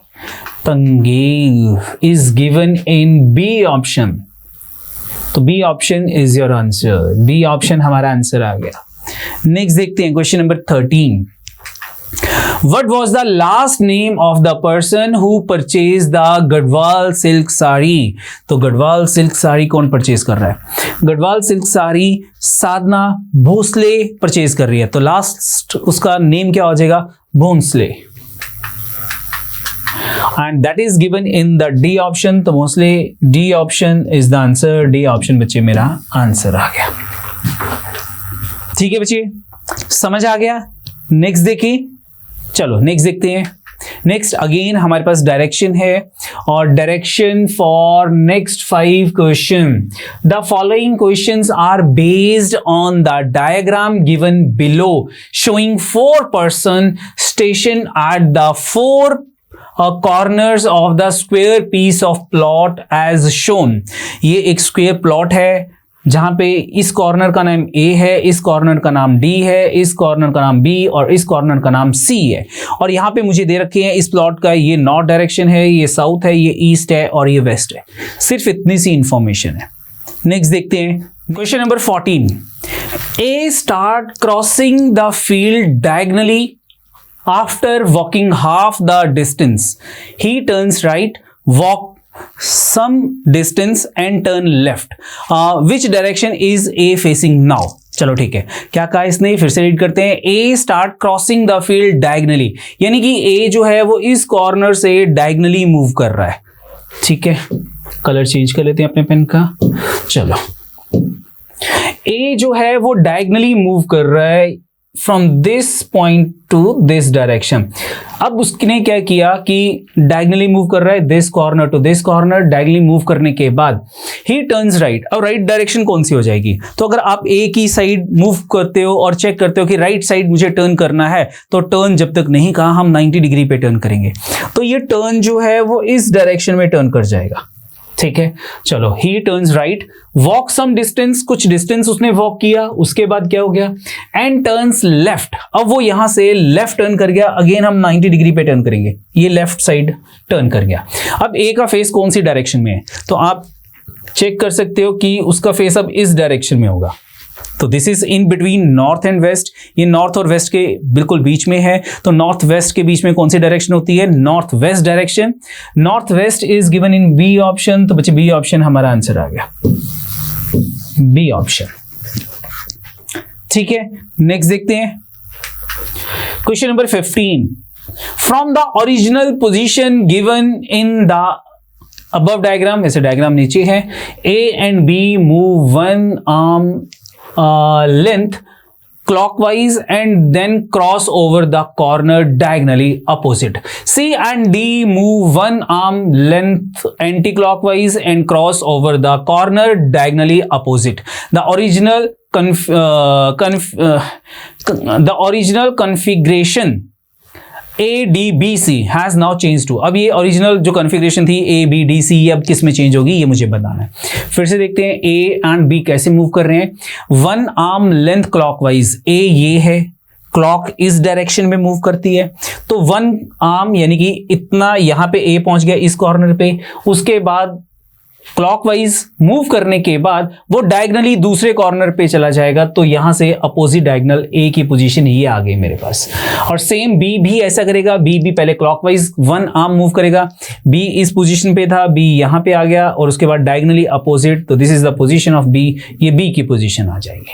Tangail is given in B option. तो B option is your answer, B option हमारा आंसर आ गया। नेक्स्ट देखते हैं question number 13, What was the last name of the person who purchased the Garhwal silk sari. तो गढ़वाल सिल्क साड़ी कौन परचेज कर रहा है, गढ़वाल सिल्क साड़ी साधना भोसले परचेज कर रही है। तो लास्ट उसका नेम क्या हो जाएगा, Bhosle, and that is given in the D option। तो Bhosle, D option is the answer, D option बच्चे मेरा आंसर आ गया। ठीक है बच्चे, समझ आ गया। नेक्स्ट देखिए, चलो नेक्स्ट देखते हैं नेक्स्ट अगेन हमारे पास डायरेक्शन है और direction for next 5 question. The following questions are based on the diagram given below showing 4 person station at the 4 corners of the square piece of plot as shown। ये एक स्क्वायर प्लॉट है जहां पे इस कॉर्नर का नाम A है, इस कॉर्नर का नाम D है, इस कॉर्नर का नाम B और इस कॉर्नर का नाम C है। और यहाँ पे मुझे दे रखे हैं इस प्लॉट का ये नॉर्थ डायरेक्शन है, ये साउथ है, ये ईस्ट है और ये वेस्ट है। सिर्फ इतनी सी इंफॉर्मेशन है। नेक्स्ट देखते हैं question number 14। A start crossing the field diagonally after walking half the distance. He turns right, walk some distance and turn left. Which direction is A facing now? चलो ठीक है, क्या कहा इसने, फिर से रीड करते हैं। A start crossing the field diagonally, यानी कि A जो है वो इस कॉर्नर से डायगनली मूव कर रहा है। ठीक है, कलर चेंज कर लेते हैं अपने पेन का। चलो, A जो है वो डायगनली मूव कर रहा है from this point two this direction. अब उसने क्या किया कि डायगनली मूव कर रहा है this corner to this corner. Diagonally move करने के बाद ही टर्न्स राइट। अब राइट डायरेक्शन कौन सी हो जाएगी? तो अगर आप ए की साइड मूव करते हो और चेक करते हो कि राइट साइड मुझे टर्न करना है, तो टर्न जब तक नहीं कहा हम 90 डिग्री पे टर्न करेंगे। तो ये टर्न जो है वो इस डायरेक्शन में टर्न कर जाएगा। ठीक है, चलो, he turns right, walk some distance, कुछ डिस्टेंस उसने वॉक किया, उसके बाद क्या हो गया, एंड टर्न्स लेफ्ट। अब वो यहां से लेफ्ट टर्न कर गया। अगेन हम 90 डिग्री पे टर्न करेंगे, ये लेफ्ट साइड टर्न कर गया। अब ए का फेस कौन सी डायरेक्शन में है, तो आप चेक कर सकते हो कि उसका फेस अब इस डायरेक्शन में होगा। तो this is in between north and west, ये नॉर्थ और वेस्ट के बिल्कुल बीच में है। तो नॉर्थ वेस्ट के बीच में कौन सी डायरेक्शन होती है, north west direction. North west is given in B option, तो बच्चे बी ऑप्शन हमारा आंसर आ गया, बी ऑप्शन। ठीक है, नेक्स्ट देखते हैं question number 15। From the original position given in the above diagram, ऐसे डायग्राम नीचे है, A and B move one arm length clockwise and then cross over the corner diagonally opposite. C and D move one arm length anti-clockwise and cross over the corner diagonally opposite. The original configuration ADBC has now changed to। अब ये ओरिजिनल जो कॉन्फ़िगरेशन थी ABDC, ये अब किस में चेंज होगी, ये मुझे बताना है। फिर से देखते हैं A एंड B कैसे मूव कर रहे हैं। One arm length clockwise, A ये है, क्लॉक इस डायरेक्शन में मूव करती है, तो वन आर्म यानी कि इतना यहां पे A पहुंच गया इस कॉर्नर पे, उसके बाद क्लॉकवाइज मूव करने के बाद वो डायगनली दूसरे कॉर्नर पे चला जाएगा। तो यहां से अपोजिट डायगनल ए की पोजीशन ये आ गई मेरे पास। और सेम बी भी ऐसा करेगा, बी भी पहले क्लॉकवाइज वन आर्म मूव करेगा, बी इस पोजीशन पे था, बी यहां पे आ गया और उसके बाद डायगनली अपोजिट, तो this is the position of B, ये बी की पोजीशन आ जाएगी।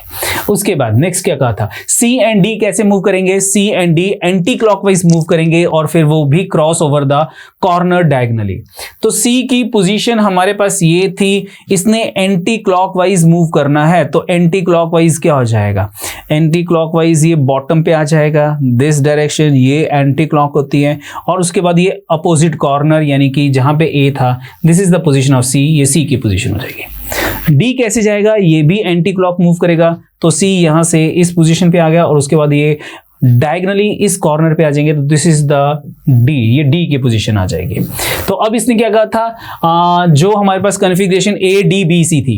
उसके बाद नेक्स्ट क्या कहा था, सी एंड डी कैसे मूव करेंगे, C and D anticlockwise move करेंगे और फिर वो भी cross over the corner diagonally. तो सी की पोजीशन हमारे पास ये थी, इसने एंटी क्लॉकवाइज मूव करना है, तो एंटी क्लॉकवाइज क्या हो जाएगा, एंटी क्लॉकवाइज ये बॉटम पे आ जाएगा, दिस डायरेक्शन ये एंटी क्लॉक होती है, और उसके बाद ये अपोजिट कॉर्नर यानी कि जहां पे ए था, this is the position of C, ये सी की पोजीशन हो जाएगी। डी कैसे जाएगा, ये भी एंटी क्लॉक मूव करेगा, तो सी यहां से इस पोजीशन पे आ गया और उसके बाद ये डायगनली इस कॉर्नर पे आ जाएंगे, तो दिस इज द डी, ये डी की पोजीशन आ जाएगी। तो अब इसने क्या कहा था, जो हमारे पास configuration A D B C थी,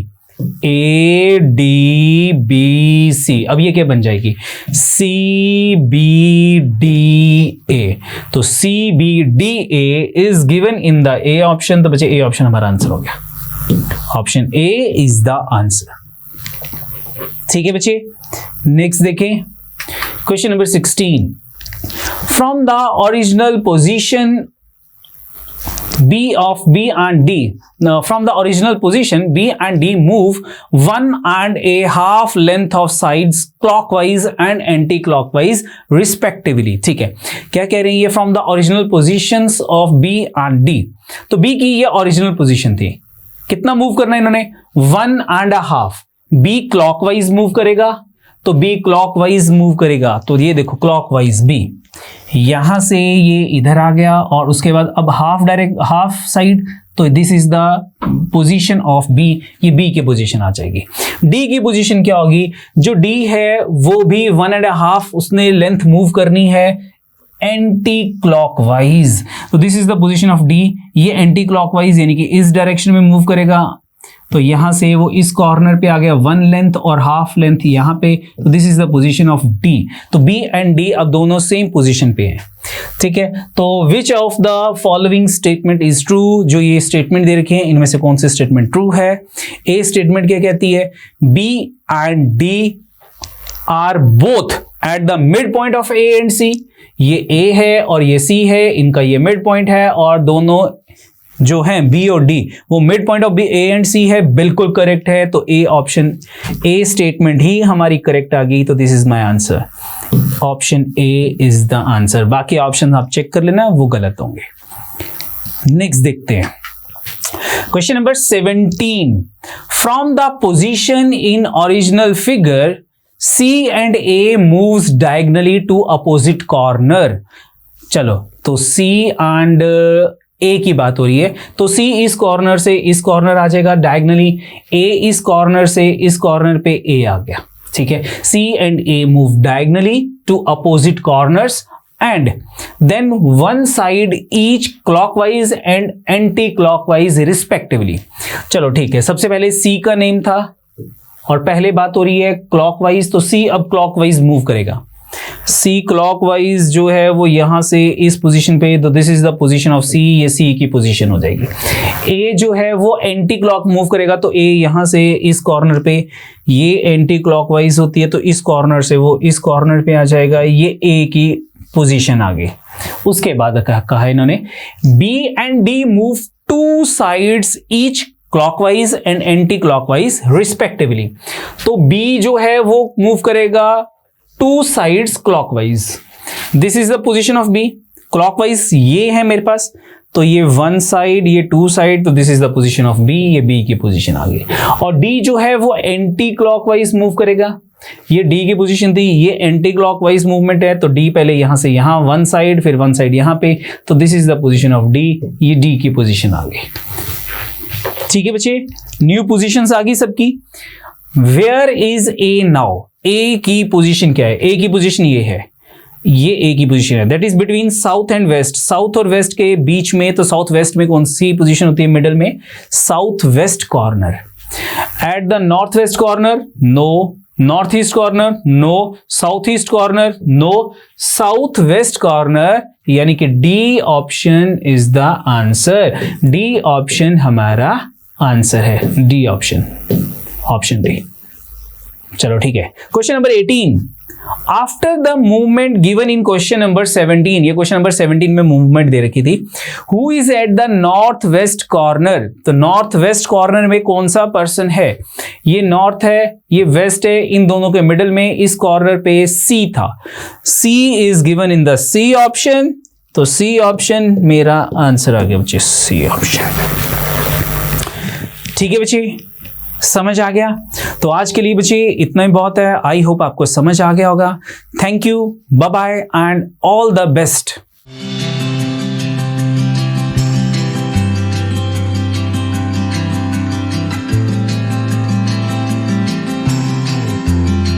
ए डी बी सी, अब ये क्या बन जाएगी, सी बी डी ए। तो C B D A is given in the A option, तो बच्चे ए ऑप्शन हमारा आंसर हो गया, option A is the answer. ठीक है बच्चे, नेक्स्ट देखें question number 16। From the original position B of B and D, from the original position B and D move 1.5 length of sides clockwise and anti-clockwise respectively। ठीक है, क्या कह रही है, from the original positions of B and D। तो B की ये ओरिजिनल पोजीशन थी, कितना मूव करना है इन्होंने, 1.5। B क्लॉकवाइज मूव करेगा, तो B क्लॉकवाइज मूव करेगा, तो ये देखो क्लॉकवाइज B, यहां से ये इधर आ गया और उसके बाद अब हाफ साइड, तो this is the position of B, ये बी की पोजीशन आ जाएगी। डी की पोजीशन क्या होगी, जो डी है वो भी 1.5 उसने लेंथ मूव करनी है एंटी क्लॉकवाइज, तो this is the position of D. ये एंटी क्लॉकवाइज यानी कि इस डायरेक्शन में मूव करेगा, तो यहां से वो इस कॉर्नर पे आ गया 1 लेंथ और हाफ लेंथ यहां पे, तो this is the position of D. तो बी एंड डी अब दोनों सेम पोजीशन पे हैं, ठीक है। तो विच of the following statement is true, जो ये स्टेटमेंट दे रखे हैं इनमें से कौन सी स्टेटमेंट ट्रू है। ए स्टेटमेंट क्या कहती है, B and D are both at the mid point of A and C, ये ए है और ये सी है, इनका ये मिड पॉइंट है और दोनों जो हैं बी और डी वो mid point of B A and C है, बिल्कुल करेक्ट है। तो ए ऑप्शन, ए स्टेटमेंट ही हमारी करेक्ट आ गई, तो this is my answer, option A is the answer. बाकी ऑप्शन आप चेक कर लेना, वो गलत होंगे। नेक्स्ट देखते हैं question number 17। From the position in original figure C and A moves diagonally to opposite corner। चलो, तो C and A की बात हो रही है, तो C इस कॉर्नर से इस कॉर्नर आ जाएगा डायगनली, A इस कॉर्नर से इस कॉर्नर पे A आ गया, ठीक है। C and A move diagonally to opposite corners and then one side each clockwise and anti-clockwise respectively। चलो ठीक है, सबसे पहले C का नेम था और पहले बात हो रही है क्लॉकवाइज, तो C अब क्लॉकवाइज मूव करेगा। C क्लॉकवाइज जो है वो यहां से इस पोजीशन पे, तो this is the position of C, ये C की पोजीशन हो जाएगी। A जो है वो एंटी क्लॉक मूव करेगा, तो A यहां से इस कॉर्नर पे, ये एंटी क्लॉकवाइज होती है, तो इस कॉर्नर से वो इस कॉर्नर पे आ जाएगा, ये A की पोजीशन आ गई। उसके बाद कहा इन्होंने B and D move 2 sides each clockwise and anti clockwise respectively, तो B जो है वो मूव करेगा 2 sides clockwise. This is the position of B। Clockwise ये है मेरे पास, तो ये 1 साइड, ये 2 साइड, तो this is the position of B, ये B की पोजीशन आ गई। और D जो है वो एंटी क्लॉकवाइज मूव करेगा, ये D की पोजीशन थी, ये एंटी क्लॉकवाइज मूवमेंट है, तो D पहले यहां से यहां 1 साइड, फिर 1 साइड यहां पे, तो this is the position of D, ये D की पोजीशन आ गई। ठीक है बच्चे, न्यू पोजीशंस आ गई सबकी। वेयर इज ए नाउ, ए की पोजीशन क्या है, ए की पोजीशन ये है, ये ए की पोजीशन है, that is between south and west, south और वेस्ट के बीच में, तो साउथ वेस्ट में कौन सी पोजीशन होती है, मिडल में south west corner. At the north west corner no, north east corner no, south east corner no, south west corner, यानी कि D option is the answer. D option हमारा आंसर है, डी ऑप्शन, ऑप्शन डी। चलो ठीक है, question number 18। After the movement given in question number 17, ये क्वेश्चन नंबर 17 में मूवमेंट दे रखी थी, who is eight the north west corner, तो नॉर्थ वेस्ट कॉर्नर में कौन सा पर्सन है, ये नॉर्थ है, ये वेस्ट है, इन दोनों के मिडल में इस कॉर्नर पे C था, C is given in the C option, तो C ऑप्शन मेरा आंसर आ गया बच्चे, C ऑप्शन। ठीक है बच्चे, समझ आ गया। तो आज के लिए बच्चे इतना ही बहुत है, आई होप आपको समझ आ गया होगा। Thank you, bye bye and all the best.